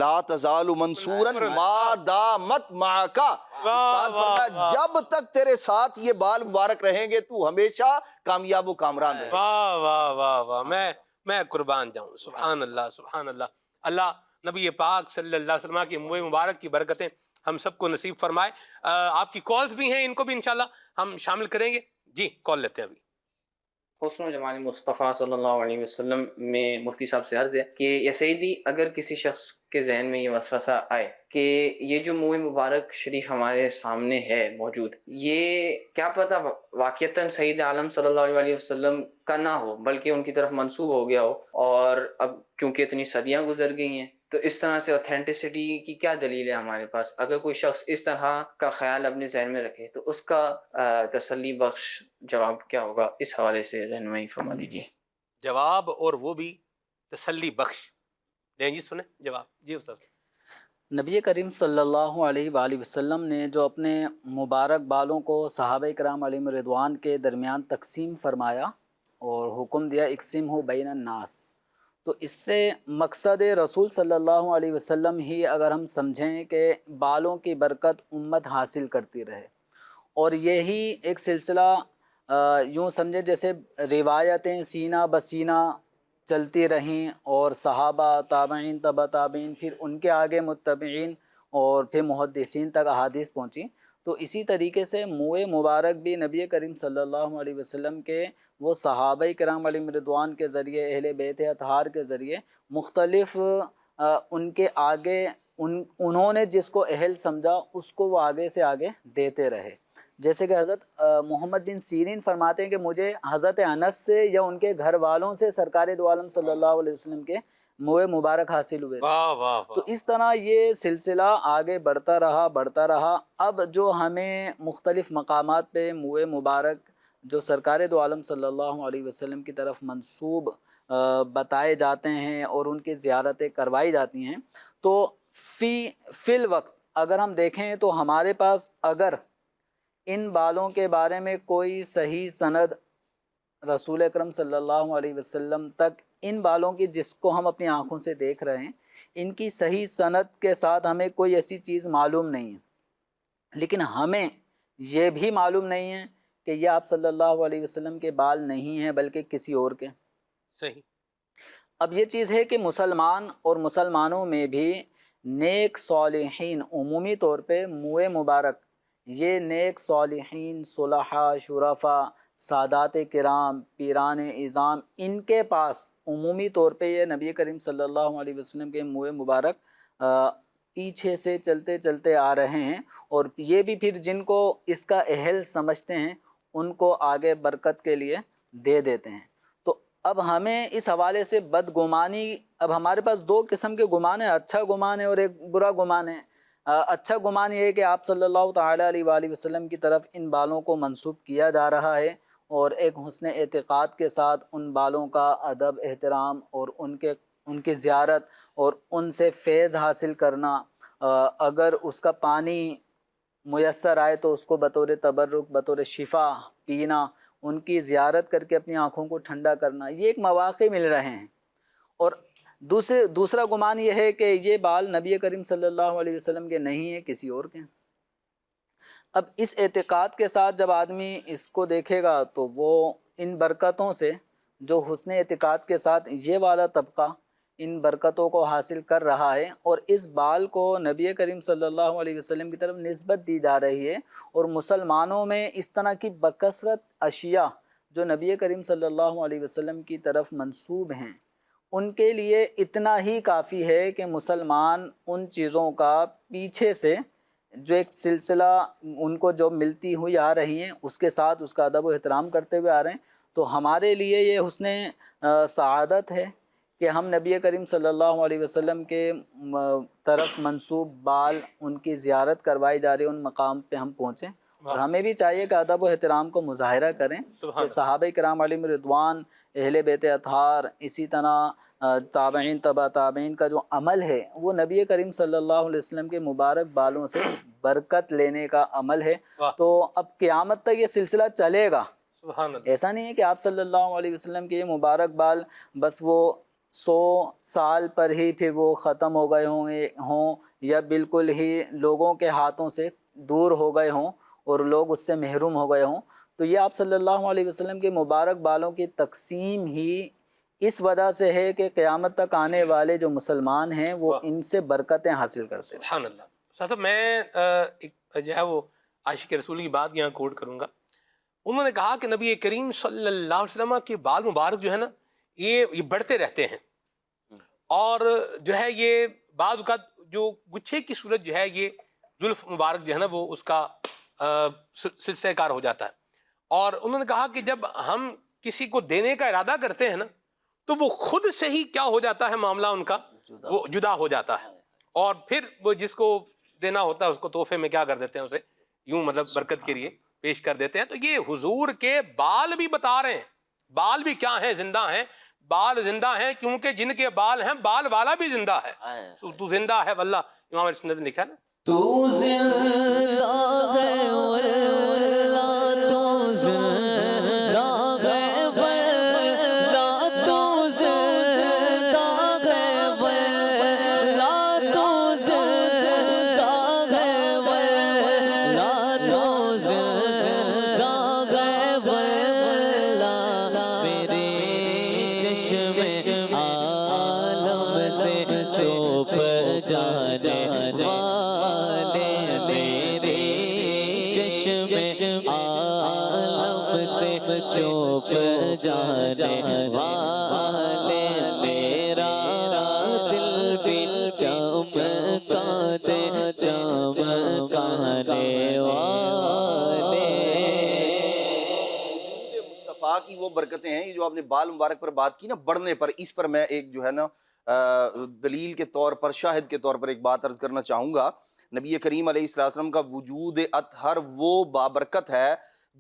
لا تزال منصوراً ما دامت معکا، فرمایا جب تک تیرے ساتھ یہ بال مبارک رہیں گے تو ہمیشہ کامیاب و کامران رہے۔ واہ واہ واہ واہ، میں قربان جاؤں، سبحان اللہ سبحان اللہ۔ اللہ نبی پاک صلی اللہ علیہ وسلم کی موئے مبارک کی برکتیں ہم سب کو نصیب فرمائے۔ آپ کی کالز بھی ہیں، ان کو بھی انشاءاللہ ہم شامل کریں گے۔ جی کال لیتے ہیں ابھی۔ حسن و جمال مصطفیٰ صلی اللہ علیہ وسلم میں مفتی صاحب سے عرض ہے کہ یا سیدی اگر کسی شخص کے ذہن میں یہ وسوسہ آئے کہ یہ جو موئے مبارک شریف ہمارے سامنے ہے موجود، یہ کیا پتہ واقعتاً سید عالم صلی اللہ علیہ وسلم کا نہ ہو بلکہ ان کی طرف منسوب ہو گیا ہو، اور اب چونکہ اتنی صدیاں گزر گئی ہیں تو اس طرح سے اوتھینٹسٹی کی کیا دلیل ہے ہمارے پاس؟ اگر کوئی شخص اس طرح کا خیال اپنے ذہن میں رکھے تو اس کا تسلی بخش جواب کیا ہوگا؟ اس حوالے سے رہنمائی فرما دیجیے۔ جواب اور وہ بھی تسلی بخش لیں جی، سنیں جواب۔ جی استاد۔ نبی کریم صلی اللہ علیہ وآلہ وسلم نے جو اپنے مبارک بالوں کو صحابہ کرام علیہم رضوان کے درمیان تقسیم فرمایا اور حکم دیا اقسمہ بین الناس، تو اس سے مقصد رسول صلی اللہ علیہ وسلم ہی اگر ہم سمجھیں کہ بالوں کی برکت امت حاصل کرتی رہے، اور یہی ایک سلسلہ یوں سمجھے جیسے روایتیں سینہ بسینہ چلتی رہیں اور صحابہ تابعین تبع تابعین پھر ان کے آگے متبعین اور پھر محدثین تک احادیث پہنچی، تو اسی طریقے سے موئے مبارک بھی نبی کریم صلی اللہ علیہ وسلم کے وہ صحابہ کرام علیہم رضوان کے ذریعے، اہل بیت اطہار کے ذریعے مختلف ان کے آگے انہوں نے جس کو اہل سمجھا اس کو وہ آگے سے آگے دیتے رہے۔ جیسے کہ حضرت محمد بن سیرین فرماتے ہیں کہ مجھے حضرت انس سے یا ان کے گھر والوں سے سرکار دو عالم صلی اللہ علیہ وسلم کے موئے مبارک حاصل ہوئے۔ تو اس طرح یہ سلسلہ آگے بڑھتا رہا۔ اب جو ہمیں مختلف مقامات پہ موئے مبارک جو سرکار دو عالم صلی اللہ علیہ وسلم کی طرف منسوب بتائے جاتے ہیں اور ان کی زیارتیں کروائی جاتی ہیں، تو فی الوقت اگر ہم دیکھیں تو ہمارے پاس اگر ان بالوں کے بارے میں کوئی صحیح سند رسول اکرم صلی اللہ علیہ وسلم تک ان بالوں کی جس کو ہم اپنی آنکھوں سے دیکھ رہے ہیں، ان کی صحیح سند کے ساتھ ہمیں کوئی ایسی چیز معلوم نہیں ہے، لیکن ہمیں یہ بھی معلوم نہیں ہے کہ یہ آپ صلی اللہ علیہ وسلم کے بال نہیں ہیں بلکہ کسی اور کے۔ صحیح۔ اب یہ چیز ہے کہ مسلمان اور مسلمانوں میں بھی نیک صالحین عمومی طور پہ موئے مبارک، یہ نیک صالحین صلحاء شرفاء سادات کرام پیران اعظام، ان کے پاس عمومی طور پہ یہ نبی کریم صلی اللہ علیہ وسلم کے موئے مبارک پیچھے سے چلتے چلتے آ رہے ہیں، اور یہ بھی پھر جن کو اس کا اہل سمجھتے ہیں ان کو آگے برکت کے لیے دے دیتے ہیں۔ تو اب ہمیں اس حوالے سے بدگمانی، اب ہمارے پاس دو قسم کے گمان ہیں، اچھا گمان ہے اور ایک برا گمان ہے۔ اچھا گمان یہ ہے کہ آپ صلی اللہ تعالیٰ علیہ وآلہ وسلم کی طرف ان بالوں کو منسوب کیا جا رہا ہے، اور ایک حسن اعتقاد کے ساتھ ان بالوں کا ادب احترام اور ان کی زیارت اور ان سے فیض حاصل کرنا، اگر اس کا پانی میسر آئے تو اس کو بطور تبرک بطور شفا پینا، ان کی زیارت کر کے اپنی آنکھوں کو ٹھنڈا کرنا، یہ ایک مواقع مل رہے ہیں۔ اور دوسرا گمان یہ ہے کہ یہ بال نبی کریم صلی اللہ علیہ وسلم کے نہیں ہیں، کسی اور کے ہیں۔ اب اس اعتقاد کے ساتھ جب آدمی اس کو دیکھے گا تو وہ ان برکتوں سے، جو حسن اعتقاد کے ساتھ یہ والا طبقہ ان برکتوں کو حاصل کر رہا ہے، اور اس بال کو نبی کریم صلی اللہ علیہ وسلم کی طرف نسبت دی جا رہی ہے، اور مسلمانوں میں اس طرح کی بکثرت اشیاء جو نبی کریم صلی اللہ علیہ وسلم کی طرف منسوب ہیں، ان کے لیے اتنا ہی کافی ہے کہ مسلمان ان چیزوں کا پیچھے سے جو ایک سلسلہ ان کو جو ملتی ہوئی آ رہی ہیں اس کے ساتھ اس کا ادب و احترام کرتے ہوئے آ رہے ہیں، تو ہمارے لیے یہ حسن سعادت ہے کہ ہم نبی کریم صلی اللہ علیہ وسلم کے طرف منسوب بال ان کی زیارت کروائی جا رہی ہے، ان مقام پہ ہم پہنچیں، اور ہمیں بھی چاہیے کہ ادب و احترام کو مظاہرہ کریں کہ صحابہ کرام علیہم رضوان، اہل بیت اطہار، اسی طرح تابعین تبع تابعین کا جو عمل ہے وہ نبی کریم صلی اللہ علیہ وسلم کے مبارک بالوں سے برکت لینے کا عمل ہے۔ تو اب قیامت تک یہ سلسلہ چلے گا، ایسا نہیں ہے کہ آپ صلی اللہ علیہ وسلم کے یہ مبارک بال بس وہ 100 سال پر ہی پھر وہ ختم ہو گئے ہوں یا بالکل ہی لوگوں کے ہاتھوں سے دور ہو گئے ہوں اور لوگ اس سے محروم ہو گئے ہوں۔ تو یہ آپ صلی اللہ علیہ وسلم کے مبارک بالوں کی تقسیم ہی اس وجہ سے ہے کہ قیامت تک آنے والے جو مسلمان ہیں وہ ان سے برکتیں حاصل کرتے ہیں۔ سبحان اللہ۔ صاحب میں جو ہے وہ عاشق رسول کی بات یہاں کوٹ کروں گا۔ انہوں نے کہا کہ نبی کریم صلی اللہ علیہ وسلم کے بال مبارک جو ہے نا یہ بڑھتے رہتے ہیں، اور جو ہے یہ بعض اوقات جو گچھے کی صورت جو ہے یہ زلف مبارک جو ہے نا وہ اس کا سلسلہ کار ہو جاتا ہے، اور انہوں نے کہا کہ جب ہم کسی کو دینے کا ارادہ کرتے ہیں نا تو وہ خود سے ہی کیا ہو جاتا ہے، معاملہ ان کا وہ جدا ہو جاتا ہے، اور پھر وہ جس کو دینا ہوتا ہے اس کو تحفے میں کیا کر دیتے ہیں، اسے یوں مطلب برکت کے لیے پیش کر دیتے ہیں۔ تو یہ حضور کے بال بھی بتا رہے ہیں، بال بھی کیا ہیں، زندہ ہیں، بال زندہ ہیں، کیونکہ جن کے بال ہیں بال والا بھی زندہ ہے۔ تو زندہ ہے واللہ، امام علیہ سنت نے لکھا نا، تو زندہ ہے واللہ، تو زندہ ہے واللہ، تو زندہ ہے واللہ، تو زندہ ہے واللہ، تو زندہ ہے واللہ، میرے چشم عالم سے سوپ جانے والے، میرے چشم عالم سے سوپ جانے والے، میرا دل بھی چمکاتے چمکانے والے۔ وجود مصطفیٰ کی وہ برکتیں ہیں، یہ جو آپ نے بال مبارک پر بات کی نا بڑھنے پر، اس پر میں ایک جو ہے نا دلیل کے طور پر، شاہد کے طور پر ایک بات عرض کرنا چاہوں گا۔ نبی کریم علیہ السلام کا وجود اطہر وہ بابرکت ہے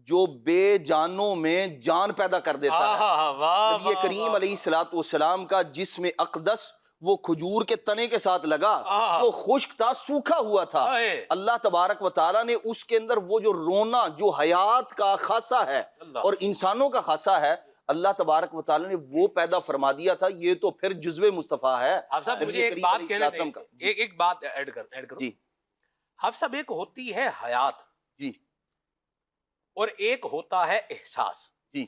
جو بے جانوں میں جان پیدا کر دیتا ہے۔ نبی کریم علیہ السلام کا جسم اقدس وہ کھجور کے تنے کے ساتھ لگا، وہ خشک تھا، سوکھا ہوا تھا، اللہ تبارک و تعالیٰ نے اس کے اندر وہ جو رونا، جو حیات کا خاصہ ہے اور انسانوں کا خاصہ ہے، اللہ تبارک و تعالیٰ نے وہ پیدا فرما دیا تھا۔ یہ تو پھر جزو مصطفیٰ ہے۔ حافظ صاحب مجھے ایک بات کہنا ہے، ایک بات ایڈ کرو جی حافظ صاحب، ایک ہوتی ہے حیات جی اور ایک ہوتا ہے احساس۔ جی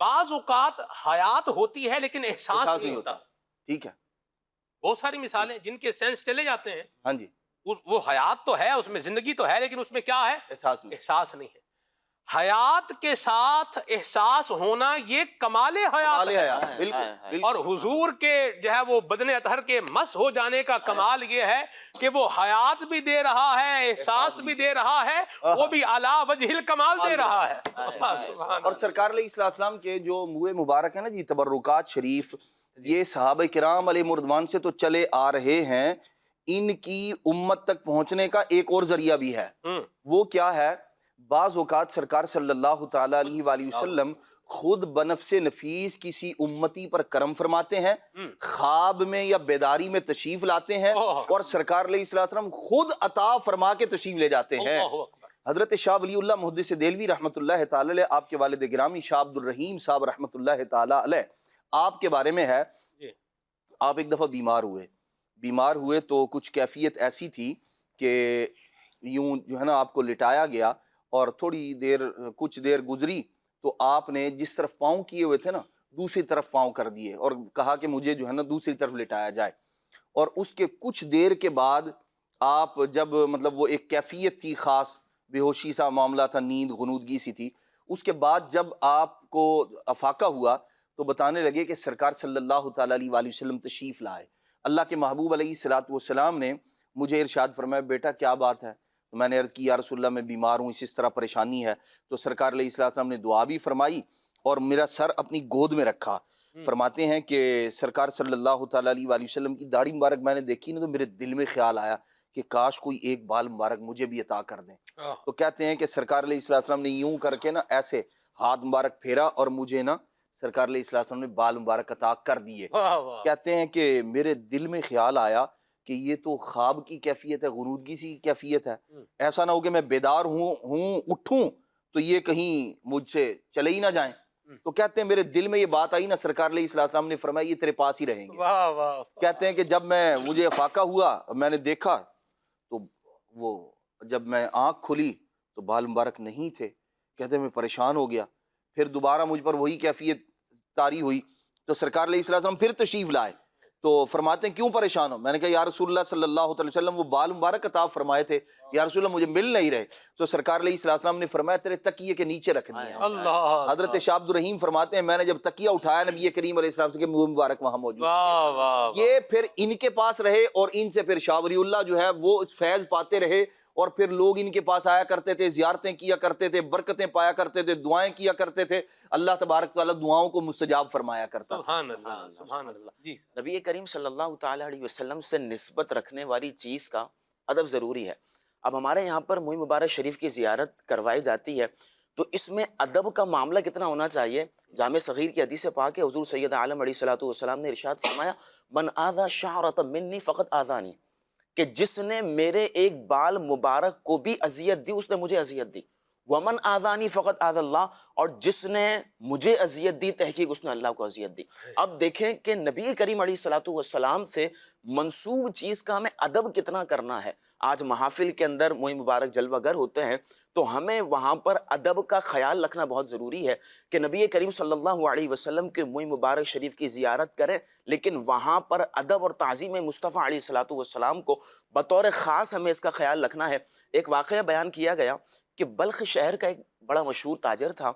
بعض اوقات حیات ہوتی ہے لیکن احساس نہیں ہوتا۔ ٹھیک ہے، بہت ساری مثالیں جن کے سینس چلے جاتے ہیں، ہاں جی، وہ حیات تو ہے، اس میں زندگی تو ہے، لیکن اس میں کیا ہے، احساس نہیں۔ احساس نہیں ہے۔ حیات کے ساتھ احساس ہونا یہ کمال حیات ہے، بالکل بالکل اور حضور کے جو ہے وہ بدن اطہر کے مس ہو جانے کا کمال یہ ہے کہ وہ حیات بھی دے رہا ہے، احساس بھی دے رہا ہے، وہ بھی اعلیٰ وجہ الکمال دے رہا ہے۔ اور سرکار علیہ السلام کے جو منہ مبارک ہے نا جی، تبرکات شریف، یہ صحابہ کرام علیہ مردوان سے تو چلے آ رہے ہیں، ان کی امت تک پہنچنے کا ایک اور ذریعہ بھی ہے۔ وہ کیا ہے؟ بعض اوقات سرکار صلی اللہ تعالیٰ علیہ وآلہ وسلم خود بنفس نفیس کسی امتی پر کرم فرماتے ہیں، خواب میں یا بیداری میں تشریف لاتے ہیں، اور سرکار علیہ السلام خود عطا فرما کے تشریف لے جاتے ہیں۔ حضرت شاہ ولی اللہ محدث دہلوی رحمۃ اللہ تعالی علیہ، آپ کے والد گرامی شاہ عبد الرحیم صاحب رحمۃ اللہ تعالی علیہ، آپ کے بارے میں ہے، آپ ایک دفعہ بیمار ہوئے تو کچھ کیفیت ایسی تھی کہ یوں جو ہے نا آپ کو لٹایا گیا، اور کچھ دیر گزری تو آپ نے جس طرف پاؤں کیے ہوئے تھے نا دوسری طرف پاؤں کر دیے، اور کہا کہ مجھے جو ہے نا دوسری طرف لٹایا جائے، اور اس کے کچھ دیر کے بعد آپ جب مطلب وہ ایک کیفیت تھی خاص، بے ہوشی سا معاملہ تھا، نیند غنودگی سی تھی، اس کے بعد جب آپ کو افاقہ ہوا تو بتانے لگے کہ سرکار صلی اللہ تعالیٰ علیہ وآلہ وسلم تشریف لائے۔ اللہ کے محبوب علیہ الصلوۃ والسلام نے مجھے ارشاد فرمایا، بیٹا کیا بات ہے؟ تو میں نے عرض کی، یا رسول اللہ میں بیمار ہوں، اس طرح پریشانی ہے۔ تو سرکار علیہ السلام نے دعا بھی فرمائی اور میرا سر اپنی گود میں رکھا۔ فرماتے ہیں کہ سرکار صلی اللہ تعالیٰ علیہ وآلہ وسلم کی داڑھی مبارک میں نے دیکھی نا تو میرے دل میں خیال آیا کہ کاش کوئی ایک بال مبارک مجھے بھی عطا کر دیں۔ تو کہتے ہیں کہ سرکار علیہ السلام نے یوں کر کے نا ایسے ہاتھ مبارک پھیرا اور مجھے نا سرکار علیہ السلام نے بال مبارک عطا کر دیے۔ کہتے ہیں کہ میرے دل میں خیال آیا کہ یہ تو خواب کی کیفیت ہے، غنودگی سی کیفیت ہے، ایسا نہ ہو کہ میں بیدار ہوں اٹھوں تو یہ کہیں مجھ سے چلے ہی نہ جائیں۔ تو کہتے ہیں میرے دل میں یہ بات آئی نا، سرکار علیہ السلام نے فرمایا یہ تیرے پاس ہی رہیں گے۔ کہتے ہیں کہ جب مجھے افاقہ ہوا، میں نے دیکھا تو وہ جب میں آنکھ کھلی تو بال مبارک نہیں تھے۔ کہتے ہیں میں پریشان ہو گیا، پھر دوبارہ مجھ پر وہی کیفیت طاری ہوئی تو سرکار علیہ السلام پھر تشریف لائے۔ تو فرماتے ہیں کیوں پریشان ہو؟ میں نے کہا یا رسول اللہ صلی اللہ علیہ وسلم وہ بال مبارک عطا فرمائے تھے، یا رسول اللہ مجھے مل نہیں رہے۔ تو سرکار علیہ السلام نے فرمایا تیرے تکیے کے نیچے رکھ دیے ہیں۔ حضرت شاہ عبد الرحیم فرماتے ہیں میں نے جب تکیہ اٹھایا نبی کریم علیہ السلام سے منہ مبارک وہاں موجود تھے۔ یہ پھر ان کے پاس رہے اور ان سے پھر شاہ ولی اللہ جو ہے وہ فیض پاتے رہے، اور پھر لوگ ان کے پاس آیا کرتے تھے، زیارتیں کیا کرتے تھے، برکتیں پایا کرتے تھے، دعائیں کیا کرتے تھے، اللہ تبارک تعالیٰ دعاؤں کو مستجاب فرمایا کرتا تھا۔ سبحان اللہ۔ نبی کریم صلی اللہ تعالیٰ علیہ وسلم سے نسبت رکھنے والی چیز کا ادب ضروری ہے۔ اب ہمارے یہاں پر منہ مبارک شریف کی زیارت کروائی جاتی ہے تو اس میں ادب کا معاملہ کتنا ہونا چاہیے؟ جامع صغیر کی حدیث پاک ہے، حضور سید عالم علیہ الصلوۃ والسلام نے ارشاد فرمایا من آذا شعرۃ منی فقط آذانی، کہ جس نے میرے ایک بال مبارک کو بھی اذیت دی اس نے مجھے اذیت دی، ومن آذانی فقط آذ اللہ، اور جس نے مجھے اذیت دی تحقیق اس نے اللہ کو اذیت دی۔ اب دیکھیں کہ نبی کریم علیہ الصلوۃ والسلام سے منسوب چیز کا ہمیں ادب کتنا کرنا ہے۔ آج محافل کے اندر منہ مبارک جلوہ گر ہوتے ہیں تو ہمیں وہاں پر ادب کا خیال رکھنا بہت ضروری ہے کہ نبی کریم صلی اللہ علیہ وسلم کے منہ مبارک شریف کی زیارت کریں، لیکن وہاں پر ادب اور تعظیم مصطفیٰ علیہ الصلوۃ والسلام کو بطور خاص ہمیں اس کا خیال رکھنا ہے۔ ایک واقعہ بیان کیا گیا کہ بلخ شہر کا ایک بڑا مشہور تاجر تھا،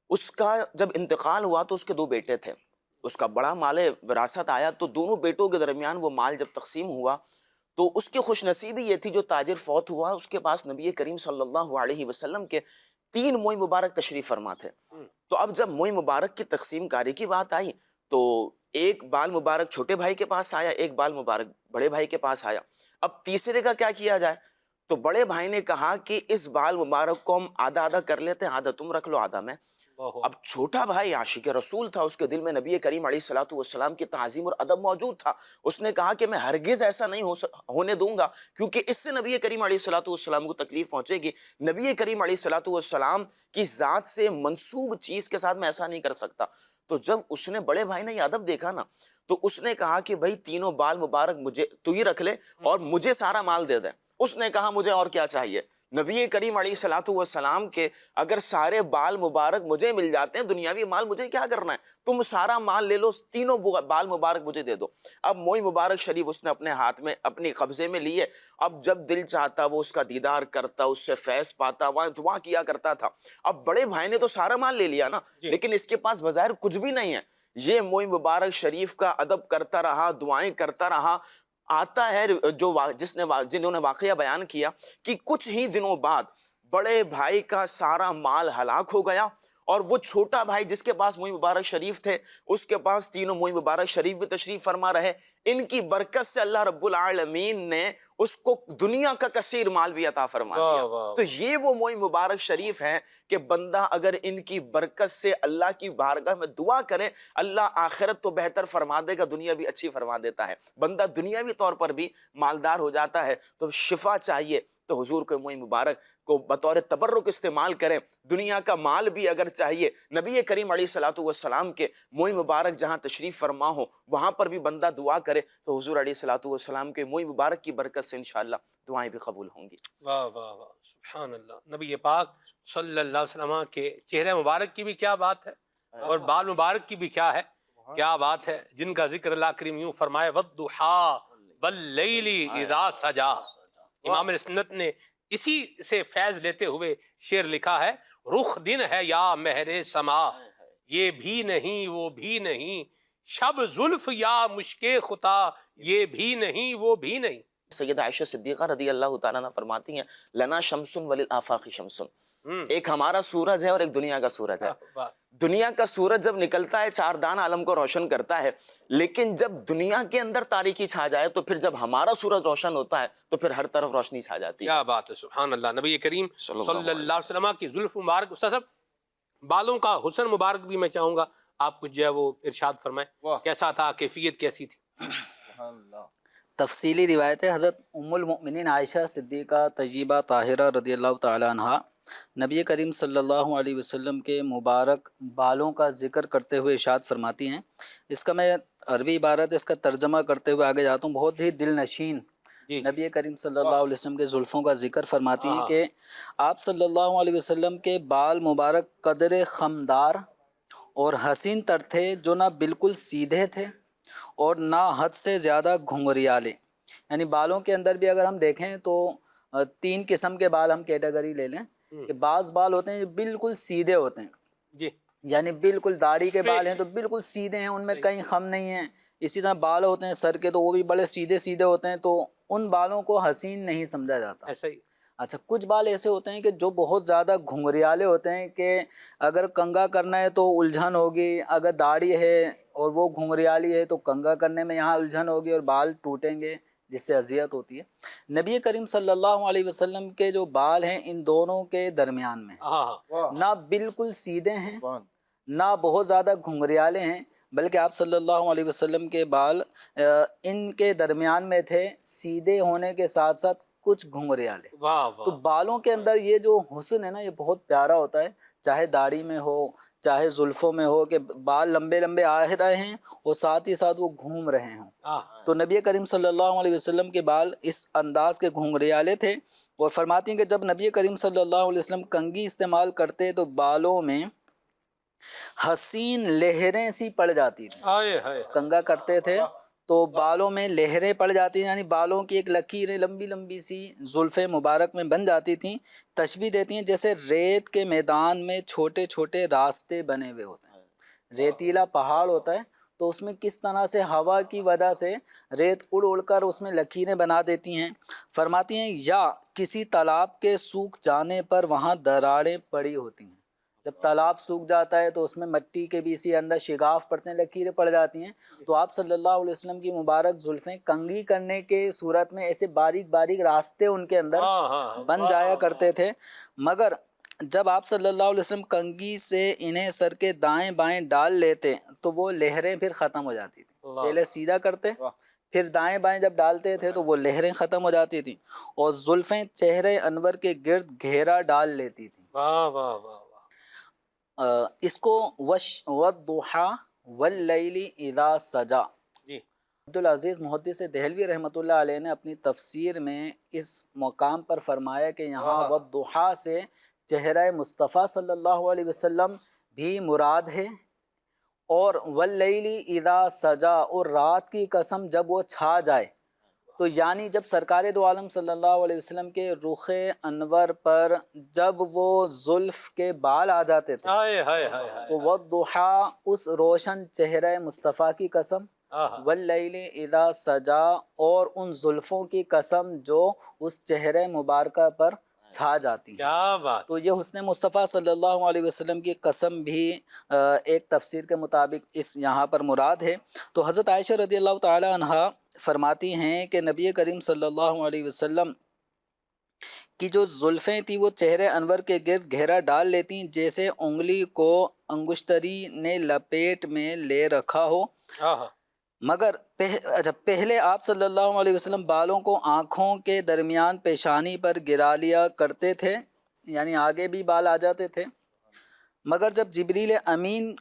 اس کا جب انتقال ہوا تو اس کے 2 بیٹے تھے، اس کا بڑا مال وراثت آیا تو دونوں بیٹوں کے درمیان وہ مال جب تقسیم ہوا تو اس کی خوش نصیبی یہ تھی جو تاجر فوت ہوا اس کے پاس نبی کریم صلی اللہ علیہ وسلم کے 3 منہ مبارک تشریف فرما تھے۔ تو اب جب منہ مبارک کی تقسیم کاری کی بات آئی تو ایک بال مبارک چھوٹے بھائی کے پاس آیا، ایک بال مبارک بڑے بھائی کے پاس آیا۔ اب تیسرے کا کیا کیا جائے؟ تو بڑے بھائی نے کہا کہ اس بال مبارک کو ہم آدھا آدھا کر لیتے ہیں، آدھا تم رکھ لو آدھا میں۔ اب چھوٹا بھائی عاشق رسول تھا، اس کے دل میں نبی کریم علیہ الصلوۃ والسلام کی تعظیم اور ادب موجود تھا۔ اس نے کہا کہ میں ہرگز ایسا نہیں ہونے دوں گا کیونکہ اس سے نبی کریم علیہ الصلوۃ والسلام کو تکلیف پہنچے گی۔ نبی کریم علیہ الصلوۃ والسلام کی ذات سے منسوب چیز کے ساتھ میں ایسا نہیں کر سکتا۔ تو جب اس نے بڑے بھائی نے یہ ادب دیکھا نا تو اس نے کہا کہ بھائی تینوں بال مبارک مجھے تو ہی رکھ لے اور مجھے سارا مال دے دے۔ اس نے کہا مجھے اور کیا چاہیے، نبی کریم علیہ الصلوۃ والسلام کے اگر سارے بال مبارک مجھے مل جاتے ہیں، دنیاوی مال مجھے کیا کرنا ہے، تم سارا مال لے لو، تینوں بال مبارک مجھے دے دو۔ اب موئی مبارک شریف اس نے اپنے ہاتھ میں اپنی قبضے میں لیے، اب جب دل چاہتا وہ اس کا دیدار کرتا، اس سے فیض پاتا، وہاں دعا کیا کرتا تھا۔ اب بڑے بھائی نے تو سارا مال لے لیا نا، لیکن اس کے پاس بظاہر کچھ بھی نہیں ہے۔ یہ موئی مبارک شریف کا ادب کرتا رہا، دعائیں کرتا رہا۔ آتا ہے جنہوں نے واقعہ بیان کیا کہ کچھ ہی دنوں بعد بڑے بھائی کا سارا مال ہلاک ہو گیا، اور وہ چھوٹا بھائی جس کے پاس موئی مبارک شریف تھے، اس کے پاس تینوں موئی مبارک شریف بھی تشریف فرما رہے۔ ان کی برکت سے اللہ رب العالمین نے اس کو دنیا کا کثیر مال بھی عطا فرما دیا۔ تو یہ وہ موئی مبارک شریف ہیں کہ بندہ اگر ان کی برکت سے اللہ کی بارگاہ میں دعا کرے، اللہ آخرت تو بہتر فرما دے گا، دنیا بھی اچھی فرما دیتا ہے۔ بندہ دنیاوی طور پر بھی مالدار ہو جاتا ہے۔ تو شفا چاہیے تو حضور کے موئی مبارک کو بطور تبرک استعمال کریں۔ دنیا کا مال بھی اگر چاہیے، نبی کریم علیہ الصلوۃ والسلام کے موئی مبارک جہاں تشریف فرما ہو وہاں پر بھی بندہ دعا کرے تو حضور علیہ الصلوۃ والسلام کے موئی مبارک کی برکت سے انشاءاللہ دعائیں بھی قبول ہوں گی۔ واہ واہ واہ، سبحان اللہ۔ نبی پاک صلی اللہ علیہ وسلم کے چہرے مبارک کی بھی کیا بات ہے، اور بال مبارک کی بھی کیا ہے، کیا بات ہے، جن کا ذکر اللہ کریم یوں فرمائے وَالضُّحَىٰ وَاللَّيْلِ اِذَا سَجَا۔ امام سنت نے اسی سے فیض لیتے ہوئے شعر لکھا ہے، رخ دن ہے یا مہر سما، یہ بھی نہیں وہ بھی نہیں، شب زلف یا مشک خطا، یہ بھی نہیں وہ بھی نہیں۔ سیدہ عائشہ صدیقہ رضی اللہ تعالیٰ عنہ فرماتی ہیں لنا شمس وللآفاق شمس، ایک ہمارا سورج ہے اور ایک دنیا کا سورج ہے۔ دنیا کا سورج جب نکلتا ہے چار دان عالم کو روشن کرتا ہے، لیکن جب دنیا کے اندر تاریکی چھا جائے تو پھر جب ہمارا سورج روشن ہوتا ہے تو پھر ہر طرف روشنی چھا جاتی ہے۔ کیا بات ہے، سبحان اللہ۔ نبی کریم صلی اللہ علیہ وسلم کی زلف مبارک، استاد صاحب بالوں کا حسن مبارک بھی میں چاہوں گا آپ کچھ جو ہے وہ ارشاد فرمائیں، کیسا تھا، کیفیت کیسی تھی؟ تفصیلی روایت ہے حضرت ام المؤمنین عائشہ صدیقہ طیبہ طاہرہ رضی اللہ تعالی عنہا نبی کریم صلی اللہ علیہ وسلم کے مبارک بالوں کا ذکر کرتے ہوئے ارشاد فرماتی ہیں۔ اس کا میں عربی عبارت اس کا ترجمہ کرتے ہوئے آگے جاتا ہوں۔ بہت ہی دل نشین نبی کریم صلی اللہ علیہ وسلم کے زلفوں کا ذکر فرماتی ہیں کہ آپ صلی اللہ علیہ وسلم کے بال مبارک قدر خمدار اور حسین تر تھے، جو نہ بالکل سیدھے تھے اور نہ حد سے زیادہ گھنگریالے۔ یعنی بالوں کے اندر بھی اگر ہم دیکھیں تو تین قسم کے بال ہم کیٹیگری لے لیں کہ بعض بال ہوتے ہیں جو بالکل سیدھے ہوتے ہیں، جی، یعنی بالکل داڑھی کے بال ہیں تو بالکل سیدھے ہیں، ان میں کہیں خم نہیں ہیں۔ اسی طرح بال ہوتے ہیں سر کے تو وہ بھی بڑے سیدھے سیدھے ہوتے ہیں، تو ان بالوں کو حسین نہیں سمجھا جاتا۔ ایسا ہی۔ اچھا، کچھ بال ایسے ہوتے ہیں کہ جو بہت زیادہ گھنگریالے ہوتے ہیں کہ اگر کنگھا کرنا ہے تو الجھن ہوگی، اگر داڑھی ہے اور وہ گھنگریالی ہے تو کنگھا کرنے میں یہاں الجھن ہوگی اور بال ٹوٹیں گے جس سے اذیت ہوتی ہے۔ نبی کریم صلی اللہ علیہ وسلم کے جو بال ہیں ان دونوں کے درمیان میں نہ بالکل سیدھے ہیں نہ بہت زیادہ گھنگریالے ہیں، بلکہ آپ صلی اللہ علیہ وسلم کے بال ان کے درمیان میں تھے، سیدھے ہونے کے ساتھ ساتھ کچھ گھنگریالے۔ تو بالوں کے اندر یہ جو حسن ہے نا یہ بہت پیارا ہوتا ہے، چاہے داڑھی میں ہو چاہے زلفوں میں ہو، کہ بال لمبے لمبے آ رہے ہیں اور ساتھ ہی ساتھ وہ گھوم رہے ہوں۔ تو نبی کریم صلی اللہ علیہ وسلم کے بال اس انداز کے گھنگریالے تھے، اور فرماتی ہیں کہ جب نبی کریم صلی اللہ علیہ وسلم کنگھی استعمال کرتے تو بالوں میں حسین لہریں سی پڑ جاتی تھیں۔ کنگھا کرتے تھے تو بالوں میں لہریں پڑ جاتی ہیں، یعنی بالوں کی ایک لکیریں لمبی لمبی سی زلفیں مبارک میں بن جاتی تھیں۔ تشبیہ دیتی ہیں جیسے ریت کے میدان میں چھوٹے چھوٹے راستے بنے ہوئے ہوتے ہیں۔ ریتیلا پہاڑ ہوتا ہے تو اس میں کس طرح سے ہوا کی وجہ سے ریت اڑ اڑ کر اس میں لکیریں بنا دیتی ہیں۔ فرماتی ہیں یا کسی تالاب کے سوکھ جانے پر وہاں دراڑیں پڑی ہوتی ہیں۔ جب تالاب سوکھ جاتا ہے تو اس میں مٹی کے بھی اسی اندر شگاف پڑتے ہیں، لکیریں پڑ جاتی ہیں۔ تو آپ صلی اللہ علیہ وسلم کی مبارک زلفیں کنگھی کرنے کے صورت میں ایسے باریک باریک راستے ان کے اندر بن جایا کرتے تھے، مگر جب آپ صلی اللہ علیہ وسلم کنگھی سے انہیں سر کے دائیں بائیں ڈال لیتے تو وہ لہریں پھر ختم ہو جاتی تھیں۔ پہلے سیدھا کرتے پھر دائیں بائیں جب ڈالتے تھے تو وہ لہریں ختم ہو جاتی تھیں، اور زلفیں چہرے انور کے گرد گھیرا ڈال لیتی تھیں۔ واہ واہ واہ۔ اس کو وَالضُّحَىٰ وَاللَّيْلِ اِذَا سَجَا، جی، عبدالعزیز محدث دہلوی رحمۃ اللہ علیہ نے اپنی تفسیر میں اس مقام پر فرمایا کہ یہاں والضحیٰ سے چہرہ مصطفیٰ صلی اللہ علیہ وسلم بھی مراد ہے، اور واللیل اذا سجا، اور رات کی قسم جب وہ چھا جائے، تو یعنی جب سرکار دو عالم صلی اللہ علیہ وسلم کے رخ انور پر جب وہ زلف کے بال آ جاتے تھے تو والضحیٰ، اس روشن چہرہ مصطفیٰ کی قسم، واللیل اذا سجا، اور ان زلفوں کی قسم جو اس چہرہ مبارکہ پر چھا جاتی ہیں۔ کیا بات! تو یہ حسن مصطفیٰ صلی اللہ علیہ وسلم کی قسم بھی ایک تفسیر کے مطابق اس یہاں پر مراد ہے۔ تو حضرت عائشہ رضی اللہ تعالی عنہا فرماتی ہیں کہ نبی کریم صلی اللہ علیہ وسلم کی جو زلفیں تھیں وہ چہرے انور کے گرد گھیرا ڈال لیتی جیسے انگلی کو انگشتری نے لپیٹ میں لے رکھا ہو، مگر پہلے آپ صلی اللہ علیہ وسلم بالوں کو آنکھوں کے درمیان پیشانی پر گرا لیا کرتے تھے، یعنی آگے بھی بال آ جاتے تھے، مگر جب جبریل امین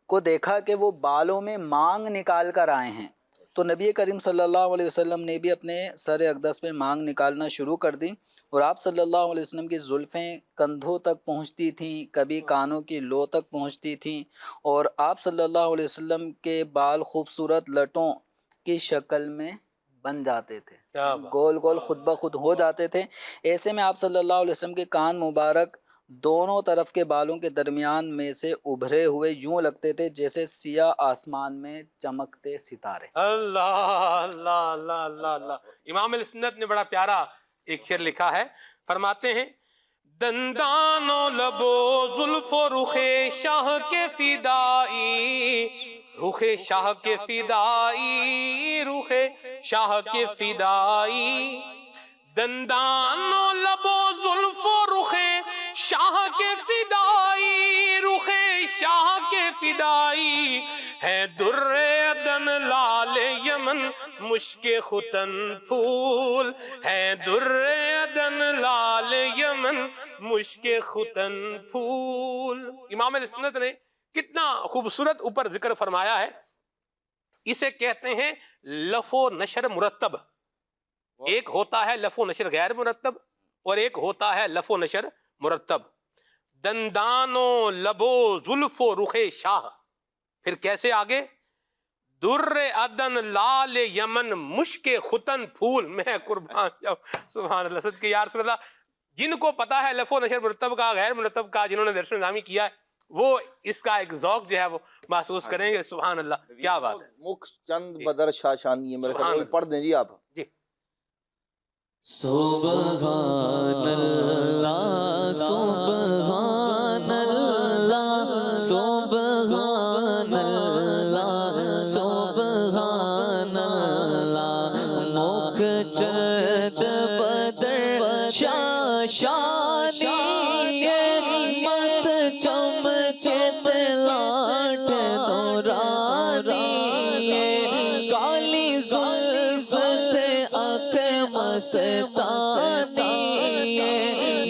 کو دیکھا کہ وہ بالوں میں مانگ نکال کر آئے ہیں تو نبی کریم صلی اللہ علیہ وسلم نے بھی اپنے سر اقدس پہ مانگ نکالنا شروع کر دی، اور آپ صلی اللہ علیہ وسلم کی زلفیں کندھوں تک پہنچتی تھیں، کبھی کانوں کی لو تک پہنچتی تھیں، اور آپ صلی اللہ علیہ وسلم کے بال خوبصورت لٹوں کی شکل میں بن جاتے تھے، گول گول خود بخود ہو جاتے تھے۔ ایسے میں آپ صلی اللہ علیہ وسلم کے کان مبارک دونوں طرف کے بالوں کے درمیان میں سے ابھرے ہوئے یوں لگتے تھے جیسے سیاہ آسمان میں چمکتے ستارے۔ اللہ اللہ اللہ اللہ اللہ۔ امام السنت نے بڑا پیارا ایک شعر لکھا ہے، فرماتے ہیں دندان و لب و زلف و رخ شاہ کے فدائی، رخ شاہ کے فدائی، رخ شاہ کے فدائی، دندان و لب و زلف و رخ شاہ کے فدائی، رخ شاہ کے فدائی، ہے در عدن لال یمن مشک ختن پھول، ہے در عدن لال یمن مشک ختن پھول۔ امام السنت نے کتنا خوبصورت اوپر ذکر فرمایا ہے، اسے کہتے ہیں لف و نشر مرتب۔ ایک ہوتا ہے لف و نشر غیر مرتب اور ایک ہوتا ہے لف و نشر مرتب۔ دندان و لب و زلف و رخ شاہ، پھر کیسے آگے؟ در عدن لال یمن مشک ختن پھول، میں قربان جاؤں، سبحان اللہ، صدقے یا رسول اللہ۔ جن کو پتا ہے لف و نشر مرتب کا غیر مرتب کا، جنہوں نے درس نظامی کیا ہے، وہ اس کا ایک ذوق جو ہے وہ محسوس کریں گے۔ سبحان اللہ، کیا بات ہے۔ مکھ چند بدر شاشانی ہے، میرے خیال میں پڑھ دیں جی آپ۔ جی سبحان اللہ سبحان اللہ سبحان اللہ سبحان اللہ، مکھ چند بدر شاشانی مت چمکے لاٹ نورانی، کالی زلفت آنکھ مستانی،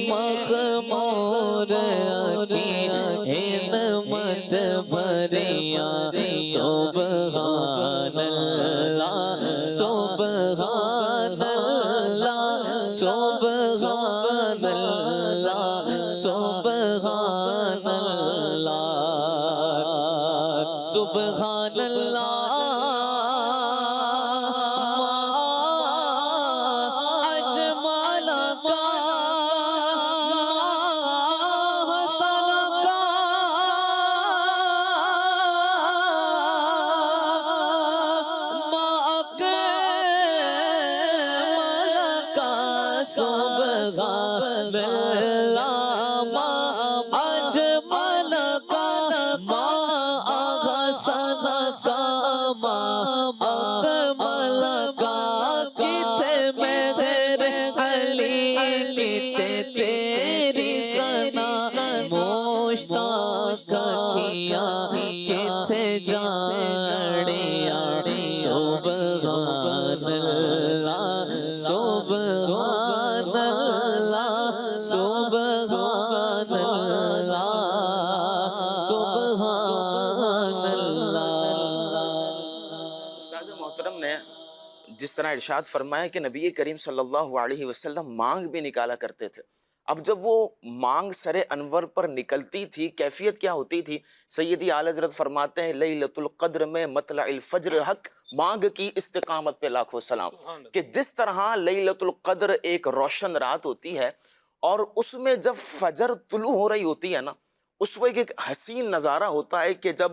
مخمور آنکھیں مت بھریاں، سبحان اللہ سبحان اللہ سبحان اللہ سبحان اللہ سبحان اللہ۔ سبحان اللہ ما اجمل کا ما احسن سما اکمل کا، کتے میں تیرے علی کتے تیری ثنا، مشتاق کیا کتے جانیا، سبحان اللہ سبحان اللہ محترم نے جس طرح ارشاد فرمایا کہ نبی کریم صلی اللہ علیہ وسلم مانگ بھی نکالا کرتے تھے، اب جب وہ مانگ سر انور پر نکلتی تھی کیفیت کیا ہوتی تھی؟ سیدی اعلی حضرت فرماتے ہیں لیلۃ القدر میں مطلع الفجر حق مانگ کی استقامت پہ لاکھوں سلام، کہ جس طرح لیلۃ القدر ایک روشن رات ہوتی ہے اور اس میں جب فجر طلوع ہو رہی ہوتی ہے نا، اس وقت ایک حسین نظارہ ہوتا ہے کہ جب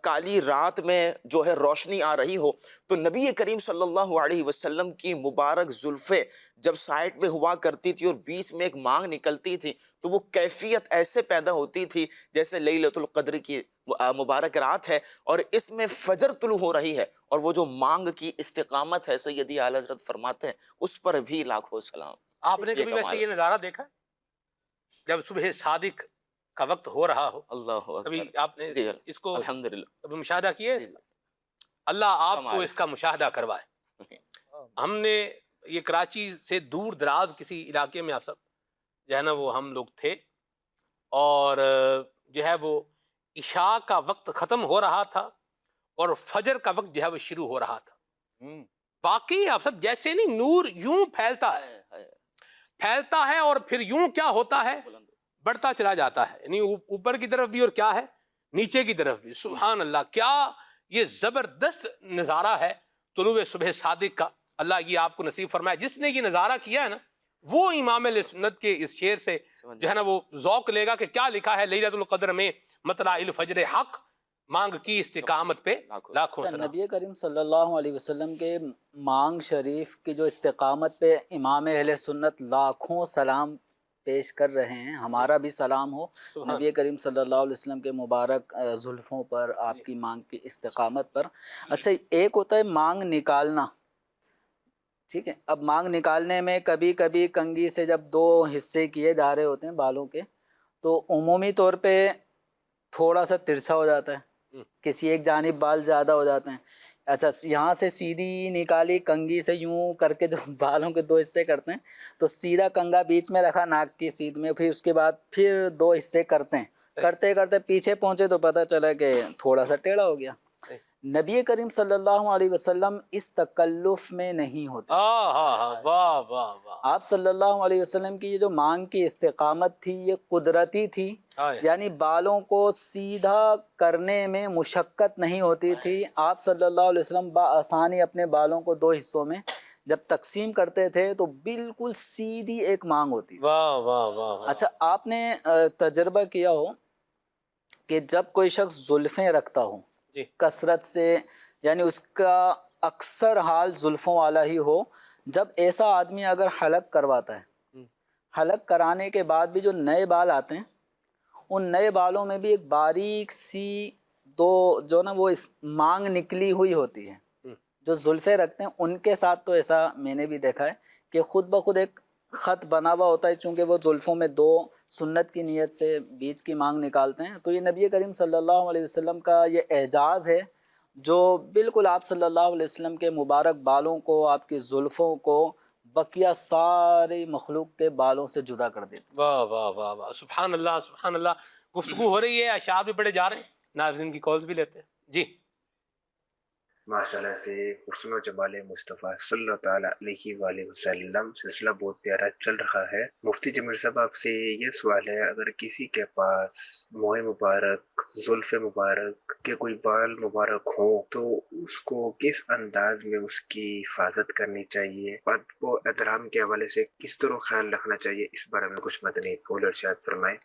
کالی رات میں جو ہے روشنی آ رہی ہو تو نبی کریم صلی اللہ علیہ وسلم کی مبارک زلفیں جب سائڈ پہ ہوا کرتی تھی اور بیچ میں ایک مانگ نکلتی تھی تو وہ کیفیت ایسے پیدا ہوتی تھی جیسے لیلۃ القدر کی مبارک رات ہے اور اس میں فجر طلوع ہو رہی ہے، اور وہ جو مانگ کی استقامت ہے سیدی اعلی حضرت فرماتے ہیں اس پر بھی لاکھوں سلام۔ آپ نے کبھی ویسے یہ نظارہ دیکھا جب صبح صادق کا وقت ہو رہا ہو؟ اللہ اکبر، کبھی آپ نے جی اس کو الحمدللہ کبھی مشاہدہ کیا ہے؟ اللہ آپ کو اس کا مشاہدہ کروائے۔ ہم نے یہ کراچی سے دور دراز کسی علاقے میں آپ سب جو ہے نا وہ ہم لوگ تھے، اور جو ہے وہ عشاء کا وقت ختم ہو رہا تھا اور فجر کا وقت جو ہے وہ شروع ہو رہا تھا۔ واقعی آپ سب جیسے نہیں نور یوں پھیلتا ہے اور پھر یوں کیا ہوتا ہے، بڑھتا چلا جاتا ہے، یعنی اوپر کی طرف بھی اور کیا ہے نیچے کی طرف بھی۔ سبحان اللہ، کیا یہ زبردست نظارہ ہے طلوع صبح صادق کا۔ اللہ یہ آپ کو نصیب فرمائے، جس نے یہ نظارہ کیا ہے نا وہ امام اہل سنت کے اس شعر سے جو ہے نا وہ ذوق لے گا کہ کیا لکھا ہے لیلۃ القدر میں مطلع الفجر حق مانگ کی استقامت پہ لاکھوں سلام۔ نبی کریم صلی اللہ علیہ وسلم کے مانگ شریف کی جو استقامت پہ امام اہل سنت لاکھوں سلام پیش کر رہے ہیں، ہمارا بھی سلام ہو نبی کریم صلی اللہ علیہ وسلم کے مبارک زلفوں پر، آپ کی مانگ کی استقامت پر۔ اچھا، ایک ہوتا ہے مانگ نکالنا، ٹھیک ہے، اب مانگ نکالنے میں کبھی کبھی کنگھی سے جب دو حصے کیے جا رہے ہوتے ہیں بالوں کے تو عمومی طور پہ تھوڑا سا ترچھا ہو جاتا ہے، کسی ایک جانب بال زیادہ ہو جاتے ہیں۔ اچھا، یہاں سے سیدھی نکالی کنگھی سے یوں کر کے جو بالوں کے دو حصے کرتے ہیں تو سیدھا کنگھا بیچ میں رکھا ناک کی سیدھ میں، پھر اس کے بعد پھر دو حصے کرتے ہیں، کرتے کرتے پیچھے پہنچے تو پتہ چلا کہ تھوڑا سا ٹیڑھا ہو گیا۔ نبی کریم صلی اللہ علیہ وسلم اس تکلف میں نہیں ہوتے۔ آپ صلی اللہ علیہ وسلم کی یہ جو مانگ کی استقامت تھی یہ قدرتی تھی، یعنی بالوں کو سیدھا کرنے میں مشقت نہیں ہوتی تھی۔ آپ صلی اللہ علیہ وسلم بآسانی اپنے بالوں کو دو حصوں میں جب تقسیم کرتے تھے تو بالکل سیدھی ایک مانگ ہوتی تھی۔ اچھا، آپ نے تجربہ کیا ہو کہ جب کوئی شخص زلفیں رکھتا ہو کثرت سے، یعنی اس کا اکثر حال زلفوں والا ہی ہو، جب ایسا آدمی اگر حلق کرواتا ہے، حلق کرانے کے بعد بھی جو نئے بال آتے ہیں ان نئے بالوں میں بھی ایک باریک سی دو جو نا وہ اس مانگ نکلی ہوئی ہوتی ہے۔ جو زلفیں رکھتے ہیں ان کے ساتھ تو ایسا میں نے بھی دیکھا ہے کہ خود بخود ایک خط بنا ہوا ہوتا ہے، چونکہ وہ زلفوں میں دو سنت کی نیت سے بیچ کی مانگ نکالتے ہیں۔ تو یہ نبی کریم صلی اللہ علیہ وسلم کا یہ اعجاز ہے جو بالکل آپ صلی اللہ علیہ وسلم کے مبارک بالوں کو، آپ کی زلفوں کو بقیہ ساری مخلوق کے بالوں سے جدا کر دیتے۔ واہ واہ واہ واہ، سبحان اللہ سبحان اللہ۔ گفتگو ہو رہی ہے، اشعار بھی پڑھے جا رہے ہیں، ناظرین کی کالز بھی لیتے ہیں۔ جی ماشاءاللہ سے حسن و جمال مصطفیٰ صلی اللہ تعالیٰ علیہ وآلہ وسلم سلسلہ بہت پیارا چل رہا ہے۔ مفتی جمیل صاحب، آپ سے یہ سوال ہے، اگر کسی کے پاس موئے مبارک، زلف مبارک کے کوئی بال مبارک ہو تو اس کو کس انداز میں اس کی حفاظت کرنی چاہیے، ادب و احترام کے حوالے سے کس طرح خیال رکھنا چاہیے، اس بارے میں کچھ مدنی پھول ارشاد فرمائیں۔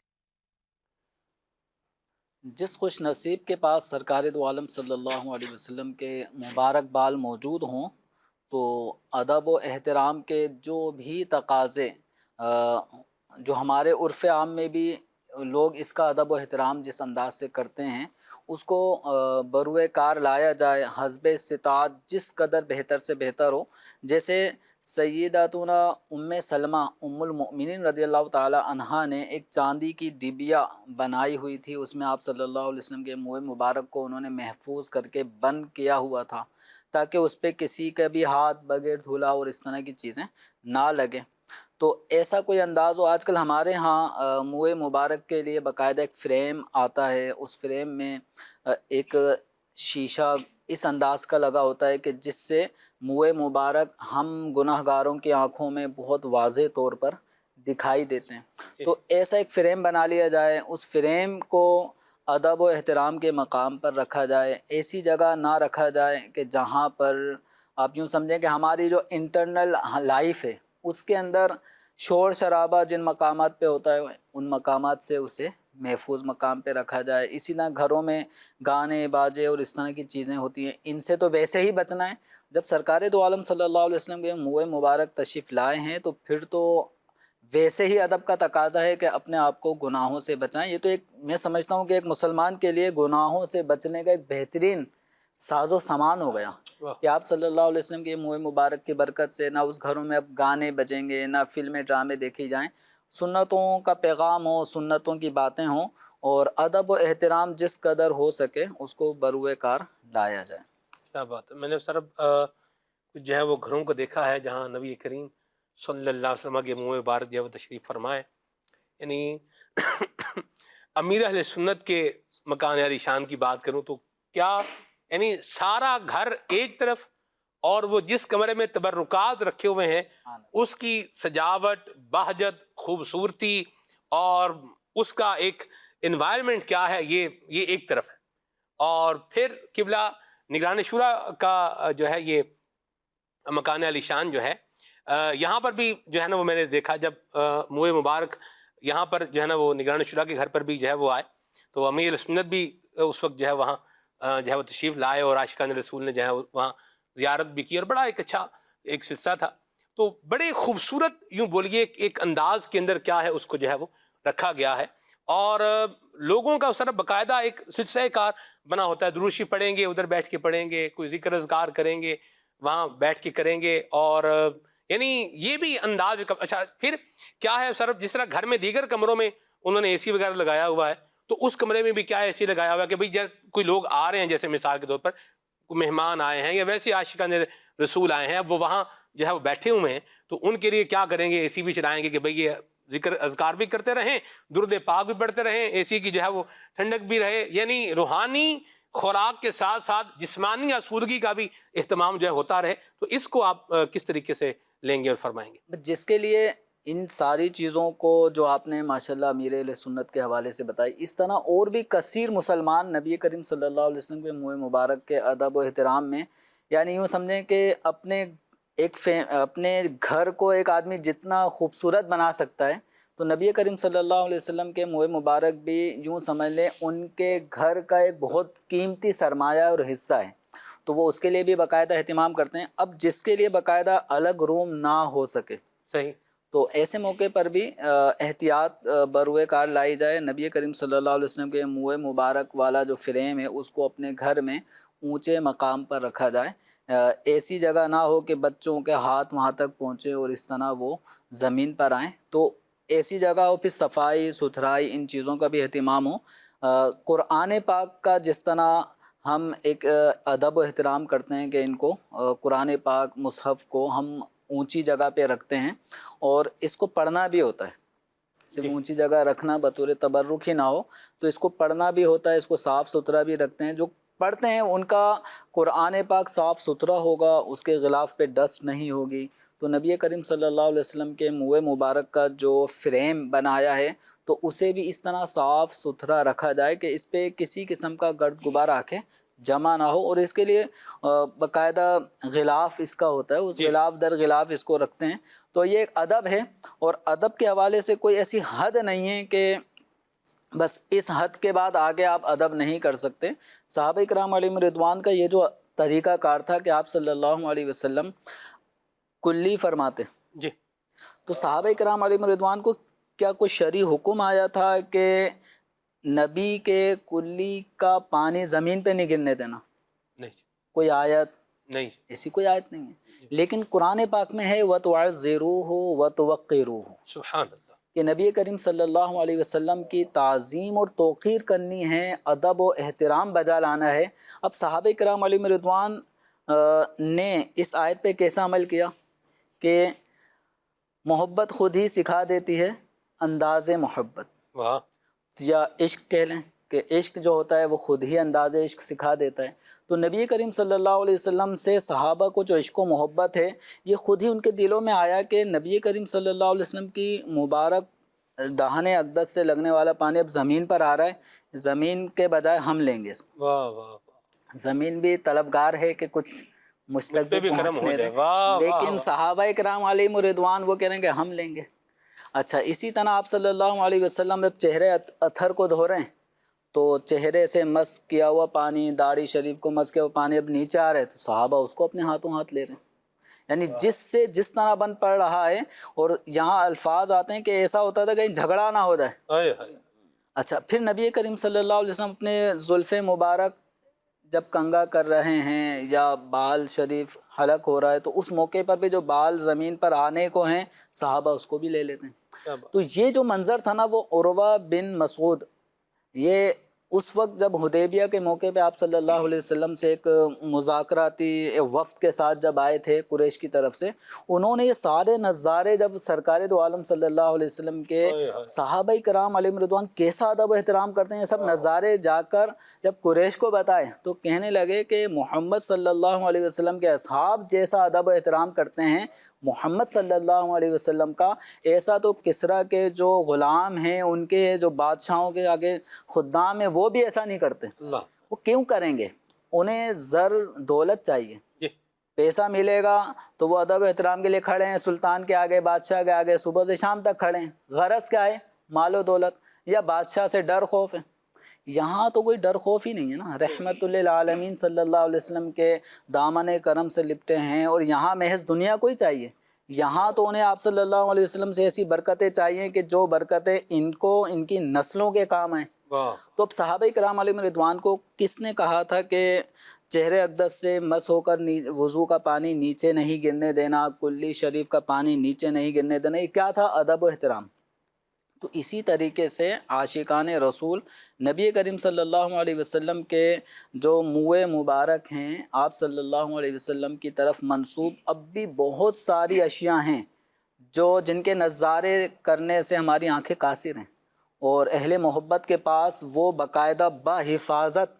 جس خوش نصیب کے پاس سرکار دو عالم صلی اللہ علیہ وسلم کے مبارک بال موجود ہوں تو ادب و احترام کے جو بھی تقاضے جو ہمارے عرف عام میں بھی لوگ اس کا ادب و احترام جس انداز سے کرتے ہیں اس کو بروئے کار لایا جائے، حسب استطاعت جس قدر بہتر سے بہتر ہو۔ جیسے سیداتنا ام سلمہ ام المؤمنین رضی اللہ تعالی عنہا نے ایک چاندی کی ڈبیا بنائی ہوئی تھی، اس میں آپ صلی اللہ علیہ وسلم کے منہ مبارک کو انہوں نے محفوظ کر کے بند کیا ہوا تھا تاکہ اس پہ کسی کا بھی ہاتھ بغیر دھولا اور اس طرح کی چیزیں نہ لگیں۔ تو ایسا کوئی انداز ہو، آج کل ہمارے ہاں منہ مبارک کے لیے باقاعدہ ایک فریم آتا ہے، اس فریم میں ایک شیشہ اس انداز کا لگا ہوتا ہے کہ جس سے منہ مبارک ہم گناہ گاروں کی آنکھوں میں بہت واضح طور پر دکھائی دیتے ہیں۔ تو ایسا ایک فریم بنا لیا جائے، اس فریم کو ادب و احترام کے مقام پر رکھا جائے، ایسی جگہ نہ رکھا جائے کہ جہاں پر آپ یوں سمجھیں کہ ہماری جو انٹرنل لائف ہے اس کے اندر شور شرابہ جن مقامات پہ ہوتا ہے ان مقامات سے اسے محفوظ مقام پہ رکھا جائے۔ اسی طرح گھروں میں گانے باجے اور اس طرح کی چیزیں ہوتی ہیں، ان سے تو ویسے ہی بچنا ہے۔ جب سرکار دو عالم صلی اللہ علیہ وسلم کے منہ مبارک تشریف لائے ہیں تو پھر تو ویسے ہی ادب کا تقاضا ہے کہ اپنے آپ کو گناہوں سے بچائیں۔ یہ تو ایک میں سمجھتا ہوں کہ ایک مسلمان کے لیے گناہوں سے بچنے کا ایک بہترین ساز و سامان ہو گیا کہ آپ صلی اللہ علیہ وسلم کے منہ مبارک کی برکت سے نہ اس گھروں میں اب گانے بجیں گے، نہ فلمیں ڈرامے دیکھی جائیں، سنتوں کا پیغام ہو، سنتوں کی باتیں ہوں، اور ادب و احترام جس قدر ہو سکے اس کو بروئے کار لایا جائے۔ کیا بات ہے۔ میں نے سر جو ہے وہ گھروں کو دیکھا ہے جہاں نبی کریم صلی اللہ علیہ وسلم کے منہ مبارک جو ہے وہ تشریف فرمائے، یعنی امیر اہل سنت کے مکان عالی شان کی بات کروں تو کیا یعنی سارا گھر ایک طرف اور وہ جس کمرے میں تبرکات رکھے ہوئے ہیں اس کی سجاوٹ، بہجت، خوبصورتی اور اس کا ایک انوائرمنٹ کیا ہے یہ ایک طرف ہے، اور پھر قبلہ نگران شورا کا جو ہے یہ مکان علی شان جو ہے یہاں پر بھی جو ہے نا وہ میں نے دیکھا جب منہ مبارک یہاں پر جو ہے نا وہ نگران شورا کے گھر پر بھی جو ہے وہ آئے تو امیر سنت بھی اس وقت جو ہے وہاں جو ہے وہ تشریف لائے اور عاشقان رسول نے جو ہے وہاں زیارت بھی کی اور بڑا ایک اچھا ایک سلسلہ تھا۔ تو بڑے خوبصورت یوں بولیے ایک انداز کے اندر کیا ہے اس کو جو ہے وہ رکھا گیا ہے، اور لوگوں کا سر باقاعدہ ایک سلسلہ کار بنا ہوتا ہے، دروشی پڑھیں گے، ادھر بیٹھ کے پڑھیں گے، کوئی ذکر اذکار کریں گے وہاں بیٹھ کے کریں گے، اور یعنی یہ بھی انداز اچھا۔ پھر کیا ہے سر جس طرح گھر میں دیگر کمروں میں انہوں نے اے سی وغیرہ لگایا ہوا ہے تو اس کمرے میں بھی کیا اے سی لگایا ہوا ہے کہ بھئی جب کوئی لوگ آ رہے ہیں جیسے مثال کے طور پر کوئی مہمان آئے ہیں یا ویسے عاشقان رسول آئے ہیں، اب وہ وہاں جو ہے وہ بیٹھے ہوئے ہیں تو ان کے لیے کیا کریں گے، اے سی بھی چلائیں گے کہ بھئی یہ ذکر اذکار بھی کرتے رہیں، درود پاک بھی پڑھتے رہیں، اے سی کی جو ہے وہ ٹھنڈک بھی رہے، یعنی روحانی خوراک کے ساتھ ساتھ جسمانی آسودگی کا بھی اہتمام جو ہے ہوتا رہے۔ تو اس کو آپ کس طریقے سے لیں گے اور فرمائیں گے؟ جس کے لیے ان ساری چیزوں کو جو آپ نے ماشاءاللہ امیر اہل سنت کے حوالے سے بتائی، اس طرح اور بھی کثیر مسلمان نبی کریم صلی اللہ علیہ وسلم کے منہ مبارک کے ادب و احترام میں، یعنی یوں سمجھیں کہ اپنے گھر کو ایک آدمی جتنا خوبصورت بنا سکتا ہے تو نبی کریم صلی اللہ علیہ وسلم کے منہ مبارک بھی یوں سمجھ لیں ان کے گھر کا ایک بہت قیمتی سرمایہ اور حصہ ہے، تو وہ اس کے لیے بھی باقاعدہ اہتمام کرتے ہیں۔ اب جس کے لیے باقاعدہ الگ روم نہ ہو سکے صحیح، تو ایسے موقع پر بھی احتیاط بروئے کار لائی جائے۔ نبی کریم صلی اللہ علیہ وسلم کے منہ مبارک والا جو فریم ہے اس کو اپنے گھر میں اونچے مقام پر رکھا جائے، ایسی جگہ نہ ہو کہ بچوں کے ہاتھ وہاں تک پہنچے اور اس طرح وہ زمین پر آئیں، تو ایسی جگہ ہو، پھر صفائی ستھرائی ان چیزوں کا بھی اہتمام ہو۔ قرآن پاک کا جس طرح ہم ایک ادب و احترام کرتے ہیں کہ ان کو قرآن پاک مصحف کو ہم اونچی جگہ پہ رکھتے ہیں اور اس کو پڑھنا بھی ہوتا ہے، صرف اونچی جگہ رکھنا بطور تبرک ہی نہ ہو، تو اس کو پڑھنا بھی ہوتا ہے، اس کو صاف ستھرا بھی رکھتے ہیں۔ جو پڑھتے ہیں ان کا قرآن پاک صاف ستھرا ہوگا، اس کے غلاف پہ ڈسٹ نہیں ہوگی، تو نبی کریم صلی اللہ علیہ وسلم کے منہ مبارک کا جو فریم بنایا ہے تو اسے بھی اس طرح صاف ستھرا رکھا جائے کہ اس پہ کسی قسم کا گرد غبار آ کے جمع نہ ہو، اور اس کے لیے باقاعدہ غلاف اس کا ہوتا ہے، اس غلاف در غلاف اس کو رکھتے ہیں۔ تو یہ ایک ادب ہے، اور ادب کے حوالے سے کوئی ایسی حد نہیں ہے کہ بس اس حد کے بعد آگے آپ ادب نہیں کر سکتے۔ صحابہ کرام علیہم رضوان کا یہ جو طریقہ کار تھا کہ آپ صلی اللہ علیہ وسلم کلی فرماتے جی، تو صحابہ کرام علیہم رضوان کو کیا کوئی شرعی حکم آیا تھا کہ نبی کے کلی کا پانی زمین پہ نہیں گرنے دینا؟ نہیں، کوئی آیت نہیں، ایسی کوئی آیت نہیں ہے، لیکن قرآن پاک میں ہے وَتُعَزِّرُوهُ وَتُوَقِّرُوهُ سبحان اللہ، کہ نبی کریم صلی اللہ علیہ وسلم کی تعظیم اور توقیر کرنی ہے، ادب و احترام بجا لانا ہے۔ اب صحابہ کرام علیہم رضوان نے اس آیت پہ کیسا عمل کیا کہ محبت خود ہی سکھا دیتی ہے انداز محبت، واہ، یا عشق کہہ لیں کہ کہ عشق جو ہوتا ہے وہ خود ہی انداز عشق سکھا دیتا ہے. تو نبی کریم صلی اللہ علیہ وسلم سے صحابہ کو جو عشق و محبت ہے یہ خود ہی ان کے دلوں میں آیا کہ نبی کریم صلی اللہ علیہ وسلم کی مبارک دہن اقدس سے لگنے والا پانی اب زمین پر آ رہا ہے, زمین کے بجائے ہم لیں گے. واہ واہ, زمین بھی طلبگار ہے کہ کچھ مجھ تک بھی پہنچ نہیں رہے, لیکن صحابہ کرام علیہم رضوان وہ کہہ رہے ہیں کہ ہم لیں گے. اچھا, اسی طرح آپ صلی اللہ علیہ وسلم جب چہرے اتھر کو دھو رہے ہیں تو چہرے سے مسک کیا ہوا پانی, داڑھی شریف کو مسک کیا ہوا پانی اب نیچے آ رہا ہے تو صحابہ اس کو اپنے ہاتھوں ہاتھ لے رہے ہیں. یعنی جس سے جس طرح بن پڑ رہا ہے. اور یہاں الفاظ آتے ہیں کہ ایسا ہوتا تھا کہیں جھگڑا نہ ہو جائے. اچھا, پھر نبی کریم صلی اللہ علیہ وسلم اپنے زلف مبارک جب کنگا کر رہے ہیں یا بال شریف حلق ہو رہا ہے تو اس موقع پر بھی جو بال زمین پر آنے کو ہیں صحابہ اس کو بھی لے لیتے ہیں. تو یہ جو منظر تھا نا وہ عروہ بن مسعود, یہ اس وقت جب حدیبیہ کے موقع پہ آپ صلی اللہ علیہ وسلم سے ایک مذاکراتی وفد کے ساتھ جب آئے تھے قریش کی طرف سے, انہوں نے یہ سارے نظارے جب سرکار دو عالم صلی اللہ علیہ وسلم کے صحابہ کرام علیہم رضوان کیسا ادب و احترام کرتے ہیں, یہ سب نظارے جا کر جب قریش کو بتائے تو کہنے لگے کہ محمد صلی اللہ علیہ وسلم کے اصحاب جیسا ادب و احترام کرتے ہیں محمد صلی اللہ علیہ وسلم کا, ایسا تو کسریٰ کے جو غلام ہیں ان کے جو بادشاہوں کے آگے خدام ہیں وہ بھی ایسا نہیں کرتے. وہ کیوں کریں گے؟ انہیں زر دولت چاہیے, پیسہ ملے گا تو وہ ادب احترام کے لیے کھڑے ہیں, سلطان کے آگے بادشاہ کے آگے صبح سے شام تک کھڑے ہیں. غرض کیا ہے؟ مال و دولت یا بادشاہ سے ڈر خوف ہے. یہاں تو کوئی ڈر خوف ہی نہیں ہے نا, رحمت للعالمین صلی اللہ علیہ وسلم کے دامن کرم سے لپٹے ہیں اور یہاں محض دنیا کو ہی چاہیے. یہاں تو انہیں آپ صلی اللہ علیہ وسلم سے ایسی برکتیں چاہیے کہ جو برکتیں ان کو ان کی نسلوں کے کام آئیں. تو اب صحابہ کرام علیہم رضوان کو کس نے کہا تھا کہ چہرے اقدس سے مس ہو کر وضو کا پانی نیچے نہیں گرنے دینا, کلی شریف کا پانی نیچے نہیں گرنے دینا, یہ کیا تھا؟ ادب و احترام. تو اسی طریقے سے عاشقان رسول نبی کریم صلی اللہ علیہ وسلم کے جو منہ مبارک ہیں آپ صلی اللہ علیہ وسلم کی طرف منسوب اب بھی بہت ساری اشیاء ہیں جو جن کے نظارے کرنے سے ہماری آنکھیں قاصر ہیں, اور اہل محبت کے پاس وہ باقاعدہ باحفاظت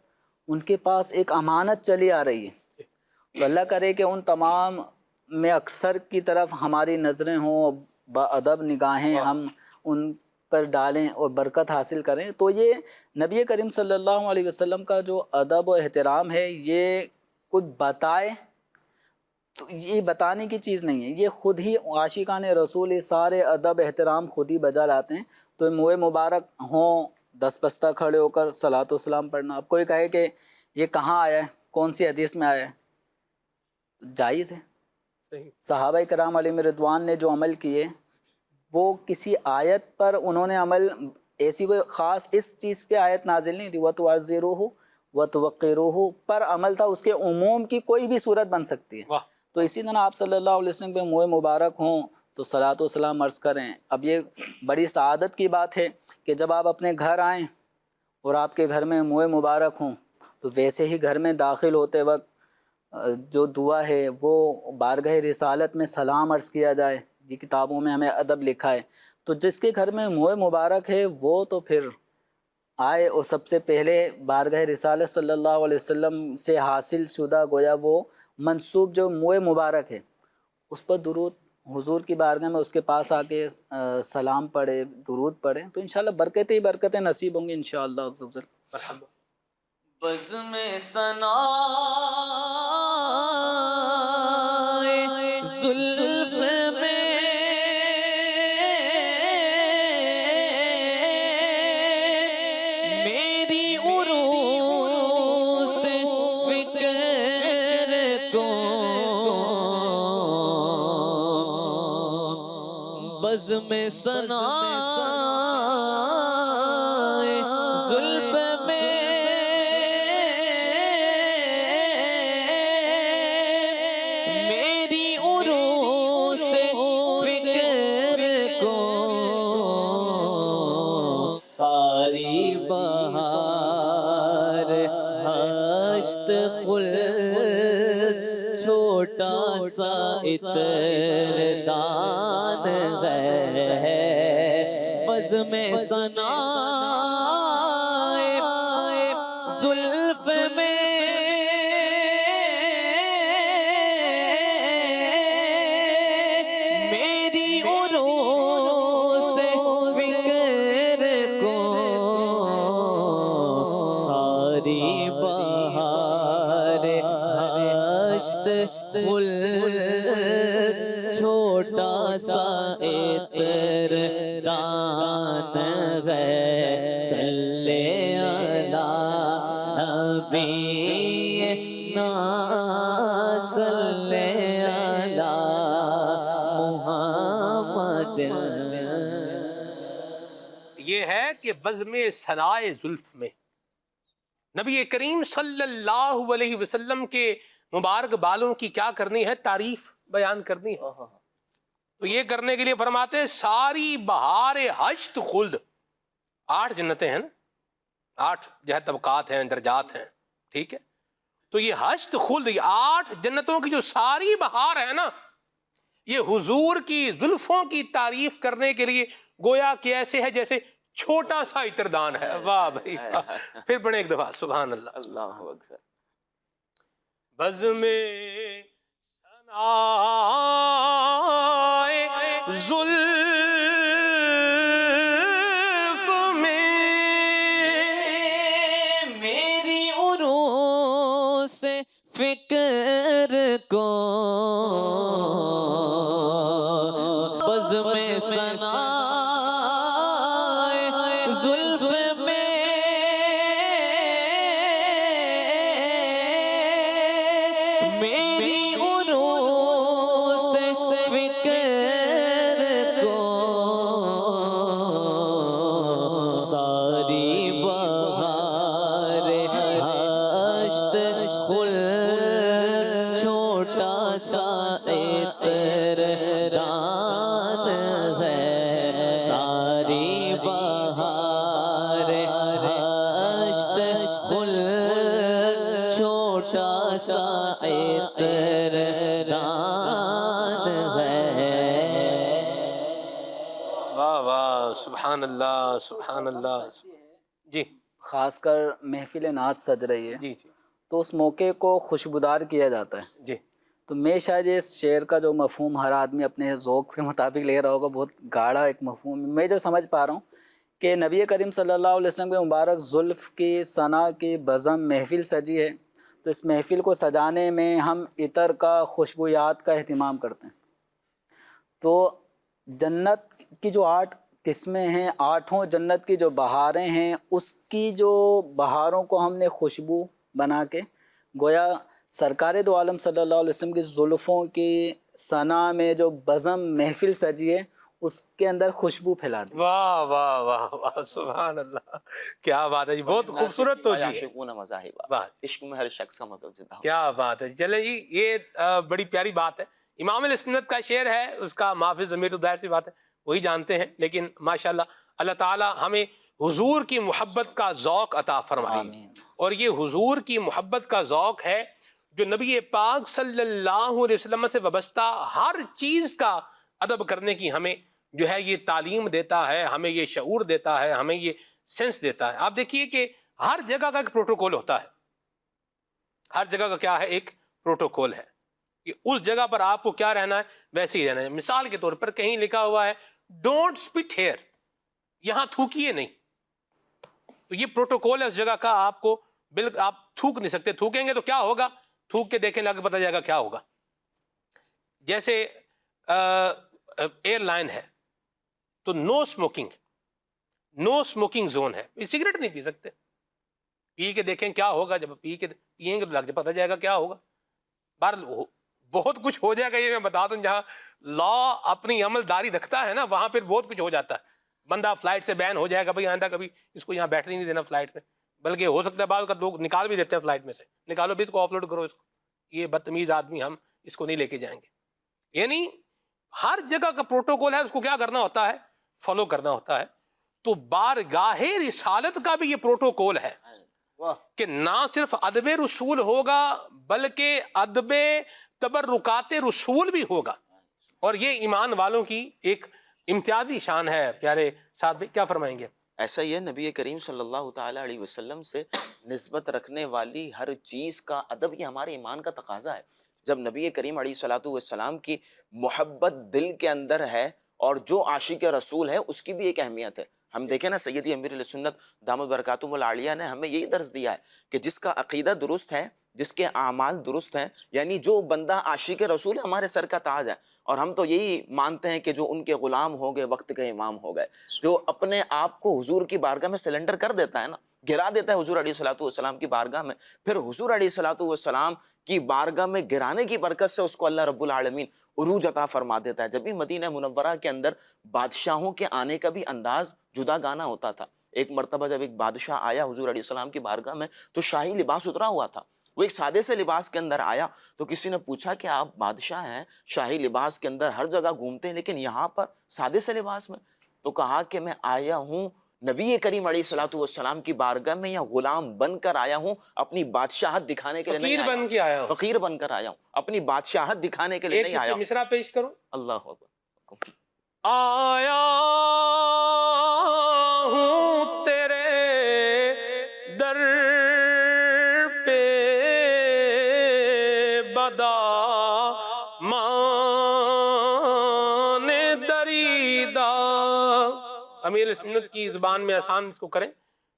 ان کے پاس ایک امانت چلی آ رہی ہے. تو اللہ کرے کہ ان تمام میں اکثر کی طرف ہماری نظریں ہوں, باادب نگاہیں ہم ان پر ڈالیں اور برکت حاصل کریں. تو یہ نبی کریم صلی اللہ علیہ وسلم کا جو ادب و احترام ہے یہ کچھ بتائے تو یہ بتانے کی چیز نہیں ہے, یہ خود ہی عاشقان رسول یہ سارے ادب احترام خود ہی بجا لاتے ہیں. تو منہ مبارک ہوں, دس بستہ کھڑے ہو کر صلاۃ و سلام پڑھنا. اب کوئی کہے کہ یہ کہاں آیا ہے, کون سی حدیث میں آیا ہے, جائز ہے. صحابہ کرام علیہم رضوان نے جو عمل کیے وہ کسی آیت پر انہوں نے عمل, ایسی کوئی خاص اس چیز پہ آیت نازل نہیں تھی وَتُعَزِّرُوهُ وَتُوَقِّرُوهُ پر عمل تھا, اس کے عموم کی کوئی بھی صورت بن سکتی ہے. تو اسی طرح آپ صلی اللہ علیہ وسلم پہ منہ مبارک ہوں تو صلاۃ و سلام عرض کریں. اب یہ بڑی سعادت کی بات ہے کہ جب آپ اپنے گھر آئیں اور آپ کے گھر میں منہ مبارک ہوں تو ویسے ہی گھر میں داخل ہوتے وقت جو دعا ہے وہ بارگاہ رسالت میں سلام عرض کیا جائے. یہ کتابوں میں ہمیں ادب لکھا ہے. تو جس کے گھر میں منہ مبارک ہے وہ تو پھر آئے اور سب سے پہلے بارگاہ رسالت صلی اللہ علیہ وسلم سے حاصل شدہ گویا وہ منسوب جو منہ مبارک ہے اس پر درود حضور کی بارگاہ میں اس کے پاس آ کے سلام پڑھے, درود پڑھے, تو انشاءاللہ برکتیں ہی برکتیں نصیب ہوں گی انشاءاللہ عز و جل. بزم ثنا زلف میں میری عروس فکر کو بزم ثنا زلف میں چھوٹا سا عطر دان ہے بزم ثنا گل چھوٹا سا عطر دان ہے، صلی علی نبینا صلی علی محمد۔ یہ ہے کہ بزم ثنائے زلف میں نبی کریم صلی اللہ علیہ وسلم کے مبارک بالوں کی کیا کرنی ہے؟ تعریف بیان کرنی ہے۔ تو یہ کرنے کے لیے فرماتے ہیں ساری بہار ہشت خلد، 8 جنتیں ہیں نا، 8 جو ہے طبقات ہیں، درجات ہیں، ٹھیک ہے؟ تو یہ ہشت خلد، یہ 8 جنتوں کی جو ساری بہار ہے نا، یہ حضور کی زلفوں کی تعریف کرنے کے لیے گویا کہ ایسے ہے جیسے چھوٹا سا عطردان ہے۔ واہ بھائی واہ، پھر پڑھیں ایک دفعہ سبحان اللہ۔ اللہ اکبر۔ بزم ثنائے زلف میں میری عروس فکر کو بزم ثنائے زلف میں میری عروس فکر کو ساری بہار ہشت خلد چھوٹا سا عطر دان ہے، ساری بہار ہشت خلد چھوٹا سا عطر دان ہے۔ واہ واہ سبحان اللہ سبحان اللہ۔ جی خاص کر محفل نعت سج رہی ہے جی جی تو اس موقع کو خوشبودار کیا جاتا ہے۔ جی تو میں شاید اس شعر کا جو مفہوم ہر آدمی اپنے ذوق کے مطابق لے رہا ہوگا، بہت گاڑھا ایک مفہوم ہے۔ میں جو سمجھ پا رہا ہوں کہ نبی کریم صلی اللہ علیہ وسلم کے مبارک زلف کی ثنا کی بزم محفل سجی ہے، تو اس محفل کو سجانے میں ہم عطر کا، خوشبویات کا اہتمام کرتے ہیں۔ تو جنت کی جو 8 قسمیں ہیں، 8 جنت کی جو بہاریں ہیں، اس کی جو بہاروں کو ہم نے خوشبو بنا کے گویا سرکار دو عالم صلی اللہ علیہ وسلم کی زلفوں کی ثنا میں جو بزم محفل سجی ہے اس کے اندر خوشبو پھیلا دی۔ واہ واہ واہ واہ سبحان اللہ، کیا بات ہے جی، بہت خوبصورت تو جی ہے۔ عاشقون مذاہب، واہ عشق میں ہر شخص کا مذہب جدا ہوتا ہے۔ کیا بات ہے، چلیں جی یہ بڑی پیاری بات ہے۔ امام السنت کا شعر ہے، اس کا معافی ضمیر تو ظاہر سی بات ہے وہی جانتے ہیں، لیکن ماشاءاللہ اللہ تعالی ہمیں حضور کی محبت کا ذوق عطا فرمائے، اور یہ حضور کی محبت کا ذوق ہے جو نبی پاک صلی اللہ علیہ وسلم سے وابستہ ہر چیز کا ادب کرنے کی ہمیں جو ہے یہ تعلیم دیتا ہے، ہمیں یہ شعور دیتا ہے، ہمیں یہ سینس دیتا ہے۔ آپ دیکھیے کہ ہر جگہ کا ایک پروٹوکول ہوتا ہے، ہر جگہ کا کیا ہے، ایک پروٹوکول ہے کہ اس جگہ پر آپ کو کیا رہنا ہے ویسے ہی رہنا ہے۔ مثال کے طور پر کہیں لکھا ہوا ہے ڈونٹ سپٹ ہیئر، یہاں تھوکیے نہیں، تو یہ پروٹوکول ہے اس جگہ کا، آپ کو بالکل آپ تھوک نہیں سکتے، تھوکیں گے تو کیا ہوگا، تھوک کے دیکھیں لگے پتہ جائے گا کیا ہوگا۔ جیسے ایئر لائن ہے تو نو اسموکنگ زون ہے، سگریٹ نہیں پی سکتے، پی کے دیکھیں کیا ہوگا، جب پیئیں گے تو لگ پتہ جائے گا کیا ہوگا۔ بہت کچھ ہو جائے گا، یہ میں بتا دوں، جہاں لا اپنی عمل داری رکھتا ہے نا وہاں پھر بہت کچھ ہو جاتا ہے۔ بندہ فلائٹ سے بین ہو جائے گا، بھائی آئندہ کبھی اس کو یہاں بیٹھنے نہیں دینا فلائٹ میں، بلکہ ہو سکتا ہے بعض کا لوگ نکال بھی دیتے ہیں فلائٹ میں سے، نکالو بھی اس کو، آف لوڈ کرو اس کو، یہ بدتمیز آدمی، ہم اس کو نہیں لے کے جائیں گے۔ یعنی ہر جگہ کا پروٹوکول ہے، اس کو کیا کرنا ہوتا ہے، فالو کرنا ہوتا ہے۔ تو بارگاہ رسالت کا بھی یہ پروٹوکول ہے کہ نہ صرف ادب رسول ہوگا بلکہ ادب تبرکات رسول بھی ہوگا، اور یہ ایمان والوں کی ایک امتیازی شان ہے۔ پیارے ساتھ بھی کیا فرمائیں گے؟ ایسا ہی ہے، نبی کریم صلی اللہ تعالیٰ علیہ وسلم سے نسبت رکھنے والی ہر چیز کا ادب یہ ہمارے ایمان کا تقاضا ہے۔ جب نبی کریم علیہ الصلوۃ والسلام کی محبت دل کے اندر ہے، اور جو عاشق رسول ہے اس کی بھی ایک اہمیت ہے، ہم دیکھیں نا سیدی امیر اہل سنت دامت برکاتہم العالیہ نے ہمیں یہی درس دیا ہے کہ جس کا عقیدہ درست ہے، جس کے اعمال درست ہیں، یعنی جو بندہ عاشق رسول ہمارے سر کا تاج ہے، اور ہم تو یہی مانتے ہیں کہ جو ان کے غلام ہو گئے وقت کے امام ہو گئے، جو اپنے آپ کو حضور کی بارگاہ میں سلنڈر کر دیتا ہے نا، گرا دیتا ہے حضور علیہ الصلوۃ والسلام کی بارگاہ میں، پھر حضور علیہ الصلوۃ والسلام کی بارگاہ میں گرانے کی برکت سے اس کو اللہ رب العالمین عروج عطا فرما دیتا ہے۔ جب بھی مدینہ منورہ کے اندر بادشاہوں کے آنے کا بھی انداز جدا گانا ہوتا تھا۔ ایک مرتبہ جب ایک بادشاہ آیا حضور علیہ السلام کی بارگاہ میں تو شاہی لباس اترا ہوا تھا، وہ ایک سادے سے لباس کے اندر آیا تو کسی نے پوچھا کہ آپ بادشاہ ہیں، شاہی لباس کے اندر ہر جگہ گھومتے ہیں لیکن یہاں پر سادے سے لباس میں؟ تو کہا کہ میں آیا ہوں نبی کریم علیہ الصلوۃ والسلام کی بارگاہ میں، یا غلام بن کر آیا ہوں، اپنی بادشاہت دکھانے کے لیے نہیں فقیر بن کے آیا ہوں، فقیر بن کر آیا ہوں، اپنی بادشاہت دکھانے کے لیے نہیں آیا ہوں۔ مصرع پیش کروں۔ اللہ اکبر۔ آیا ہوں تیرے در پہ بدامان دریدہ، امیر سنت کی زبان میں آسان اس کو کریں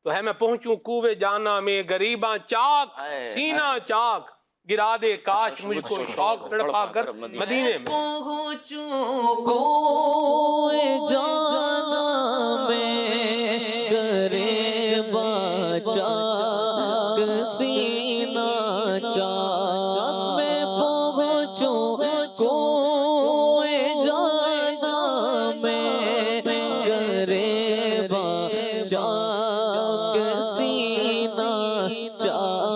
تو ہے میں پہنچوں کوے جانا میں غریباں چاک، سینہ چاک گرا دے کاش مجھ کو شوق تڑپا کر مدینے میں۔ پہنچوں کوئے جانا میں غریباں چاک، سینہ چاک، میں پہنچوں کوئے جانا میں غریباں چاک، سینہ چاک،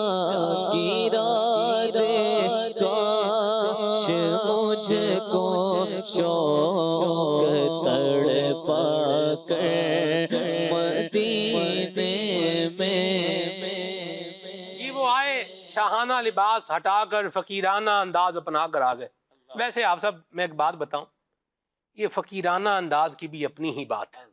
گرا دے کاش مجھ کو شوق تڑپا کر مدینے میں۔ جی وہ آئے شاہانہ لباس ہٹا کر فقیرانہ انداز اپنا کر آ گئے۔ ویسے آپ سب میں ایک بات بتاؤں، یہ فقیرانہ انداز کی بھی اپنی ہی بات ہے،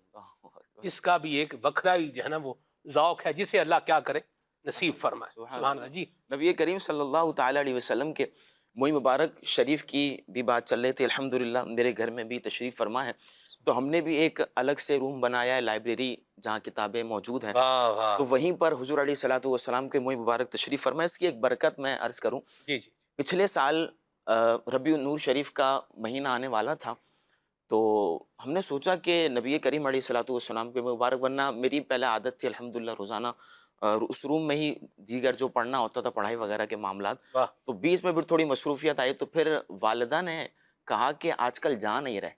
اس کا بھی ایک بکھرا ہی جو ہے نا وہ ذوق ہے جسے اللہ کیا کرے نصیب فرمائے۔ سبحان اللہ۔ جی نبی کریم صلی اللہ تعالیٰ علیہ وسلم کے موئی مبارک شریف کی بھی بات چل رہی تھی، الحمدللہ میرے گھر میں بھی تشریف فرما ہے تو ہم نے بھی ایک الگ سے روم بنایا ہے، لائبریری جہاں کتابیں موجود ہیں، واہ واہ، تو وہیں پر حضور علیہ الصلوۃ والسلام کے موئی مبارک تشریف فرما۔ اس کی ایک برکت میں عرض کروں، جی جی پچھلے سال ربیع النور شریف کا مہینہ آنے والا تھا تو ہم نے سوچا کہ نبی کریم علیہ الصلوۃ والسلام کے مبارک، ورنہ میری پہلے عادت تھی الحمدللہ روزانہ اس روم میں ہی دیگر جو پڑھنا ہوتا تھا پڑھائی وغیرہ کے معاملات، واہ، تو بیچ میں پھر تھوڑی مصروفیت آئی تو پھر والدہ نے کہا کہ آج کل جا نہیں رہے،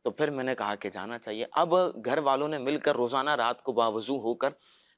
تو پھر میں نے کہا کہ جانا چاہیے۔ اب گھر والوں نے مل کر روزانہ رات کو باوضو ہو کر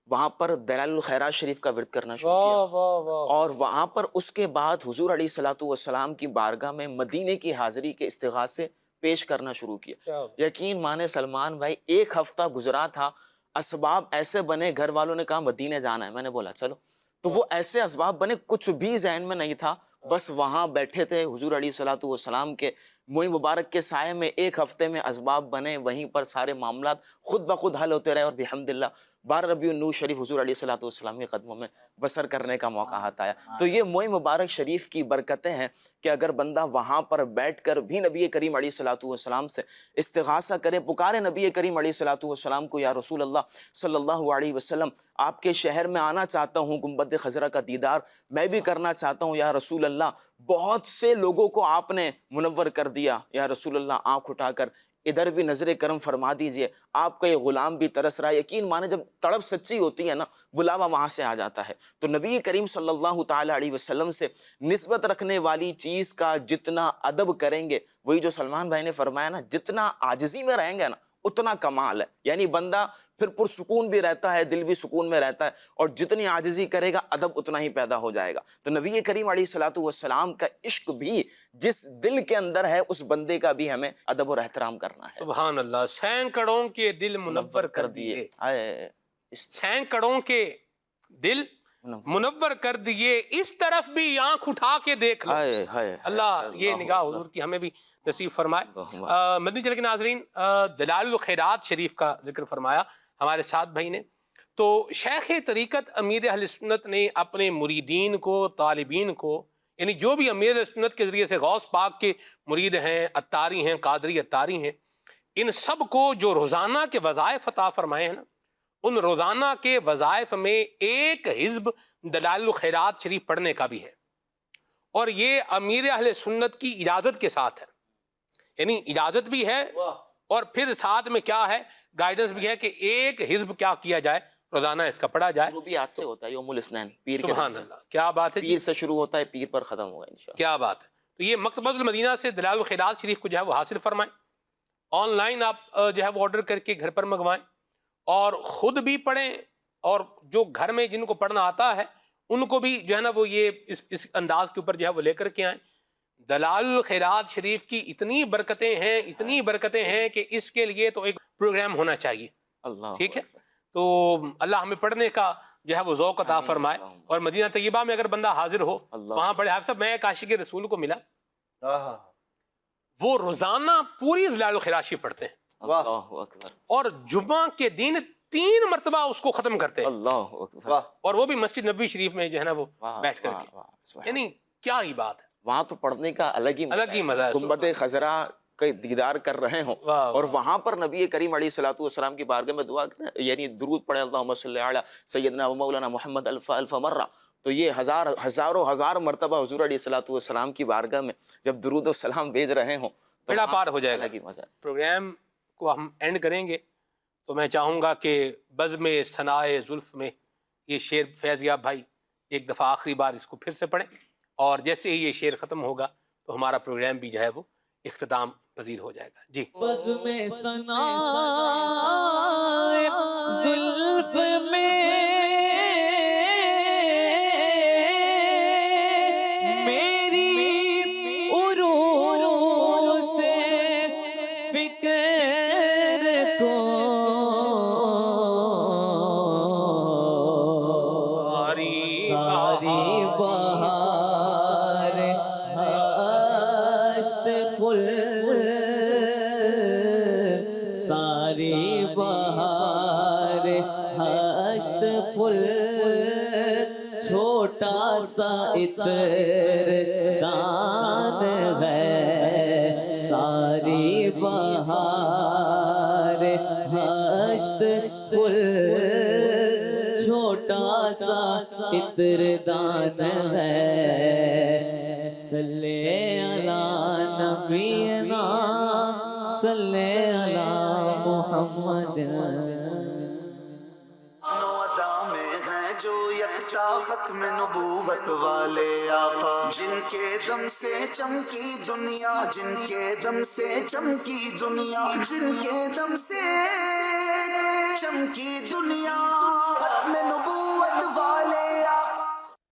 وہاں پر دلائل الخیرات شریف کا ورد کرنا شروع کیا، واہ واہ واہ، اور وہاں پر اس کے بعد حضور علیہ الصلوۃ والسلام کی بارگاہ میں مدینے کی حاضری کے استغاثے پیش کرنا شروع کیا۔ کیا یقین مانے سلمان بھائی، ایک ہفتہ گزرا تھا، اسباب ایسے بنے، گھر والوں نے کہا مدینے جانا ہے، میں نے بولا چلو، تو وہ ایسے اسباب بنے، کچھ بھی ذہن میں نہیں تھا، بس وہاں بیٹھے تھے حضور علیہ الصلوۃ والسلام کے موئی مبارک کے سائے میں، ایک ہفتے میں اسباب بنے، وہیں پر سارے معاملات خود بخود حل ہوتے رہے، اور بحمدللہ 12 ربیع النور شریف حضور علیہ الصلوۃ والسلام کے قدموں میں بسر کرنے کا موقع ہاتھ آیا۔ تو یہ موئی مبارک شریف کی برکتیں ہیں کہ اگر بندہ وہاں پر بیٹھ کر بھی نبی کریم علیہ الصلوۃ والسلام سے استغاثہ کرے، پکارے نبی کریم علیہ الصلوۃ والسلام کو، یا رسول اللہ صلی اللہ علیہ وسلم آپ کے شہر میں آنا چاہتا ہوں، گنبد خضرا کا دیدار میں بھی کرنا چاہتا ہوں، یا رسول اللہ بہت سے لوگوں کو آپ نے منور کر دیا، یا رسول اللہ آنکھ اٹھا کر ادھر بھی نظر کرم فرما دیجئے، آپ کا یہ غلام بھی ترس رہا ہے۔ یقین مانے جب تڑپ سچی ہوتی ہے نا، بلاوا وہاں سے آ جاتا ہے۔ تو نبی کریم صلی اللہ تعالیٰ علیہ وسلم سے نسبت رکھنے والی چیز کا جتنا ادب کریں گے، وہی جو سلمان بھائی نے فرمایا نا، جتنا عاجزی میں رہیں گے نا اتنا کمال ہے، یعنی بندہ پھر پرسکون بھی رہتا ہے، دل بھی سکون میں رہتا ہے، اور جتنی عاجزی کرے گا ادب اتنا ہی پیدا ہو جائے گا۔ تو نبی کریم علیہ الصلوۃ والسلام کا عشق بھی جس دل کے اندر ہے، اس بندے کا بھی ہمیں ادب اور احترام کرنا ہے۔ سبحان اللہ، سینکڑوں کے دل منور کر دیے، سینکڑوں کے دل منور کر دیے، اس طرف بھی آنکھ اٹھا کے دیکھ لو۔ اللہ یہ نگاہ حضور کی ہمیں بھی نصیب فرمائے۔ مدنی چینل کے ناظرین، دلائل الخیرات شریف کا ذکر فرمایا ہمارے ساتھ بھائی نے، تو شیخ طریقت امیر اہل سنت نے اپنے مریدین کو، طالبین کو، یعنی جو بھی امیر اہل سنت کے ذریعے سے غوث پاک کے مرید ہیں، اتاری ہیں، قادری اتاری ہیں، ان سب کو جو روزانہ کے وظائف عطا فرمائے ہیں نا، ان روزانہ کے وظائف میں ایک حزب دلائل الخیرات شریف پڑھنے کا بھی ہے، اور یہ امیر اہل سنت کی اجازت کے ساتھ ہے، یعنی اجازت بھی ہے اور پھر ساتھ میں کیا ہے، گائیڈنس بھی ہے کہ ایک حزب کیا کیا جائے، روزانہ اس کا پڑھا جائے۔ وہ بھی آج سے ہوتا ہے یوم الاثنین، پیر کے سبحان دن سے، اللہ، کیا بات ہے جی، پیر سے شروع ہوتا ہے، پیر پر ختم ہوگا انشاءاللہ۔ کیا بات ہے۔ تو یہ مکتبۃ المدینہ سے دلائل الخیرات شریف کو جو ہے وہ حاصل فرمائیں، آن لائن آپ جو ہے وہ آرڈر کر کے گھر پر منگوائیں، اور خود بھی پڑھیں، اور جو گھر میں جن کو پڑھنا آتا ہے ان کو بھی جو ہے نا وہ یہ اس انداز کے اوپر جو ہے وہ لے کر کے آئیں۔ دلائل الخیرات شریف کی اتنی برکتیں ہیں کہ اس کے لیے تو ایک پروگرام ہونا چاہیے، اللہ ٹھیک ہے؟ تو اللہ ہمیں پڑھنے کا جو ہے وہ ذوق عطا فرمائے، اور مدینہ طیبہ میں اگر بندہ حاضر ہو وہاں پڑھے۔ حافظ صاحب، میں ایک عاشق رسول کو ملا، وہ روزانہ پوری دلائل الخیرات شریف پڑھتے ہیں، اللہ اکبر، اور جمعہ کے دن 3 مرتبہ اس کو ختم کرتے ہیں، اللہ اکبر، اور وہ بھی مسجد نبوی شریف میں جو ہے نا وہ بیٹھ کر کے، یعنی کیا ہی بات ہے، وہاں تو پڑھنے کا الگ ہی مزہ ہے۔ گنبد خضرا کا دیدار کر رہے ہوں، اور وہاں پر نبی کریم علیہ الصلوۃ والسلام کی بارگاہ میں دعا کریں، یعنی درود پڑھیں، اللہم صلی علی سیدنا و مولانا محمد الف مرہ، تو یہ ہزار مرتبہ حضور علیہ الصلوۃ والسلام کی بارگاہ میں جب درود و سلام بھیج رہے ہوں تو بیڑا پار ہو جائے گا۔ الگ ہی مزہ ہے۔ پروگرام کو ہم اینڈ کریں گے تو میں چاہوں گا کہ بزم ثنائے زلف میں یہ شعر فیض یاب بھائی ایک دفعہ آخری بار اس کو پھر سے پڑھیں، اور جیسے ہی یہ شعر ختم ہوگا تو ہمارا پروگرام بھی جو ہے وہ اختتام پذیر ہو جائے گا۔ جی، بزم ثنائے زلف میں میری عروج سے فکر کو ساری بہار ہشت گل، ساری بہار ہشت گل، چھوٹا سا عطر دان ہے، ساری بہار ہشت گل، چھوٹا سا عطر دان ہے، صلی علی نبینا صلی علی محمد۔ حسن و ادا میں ہیں جو یکتا ختم نبوت والے آقا، جن کے دم سے چمکی دنیا، جن کے دم سے چمکی دنیا، جن کے دم سے چمکی دنیا، ختم نبوت والے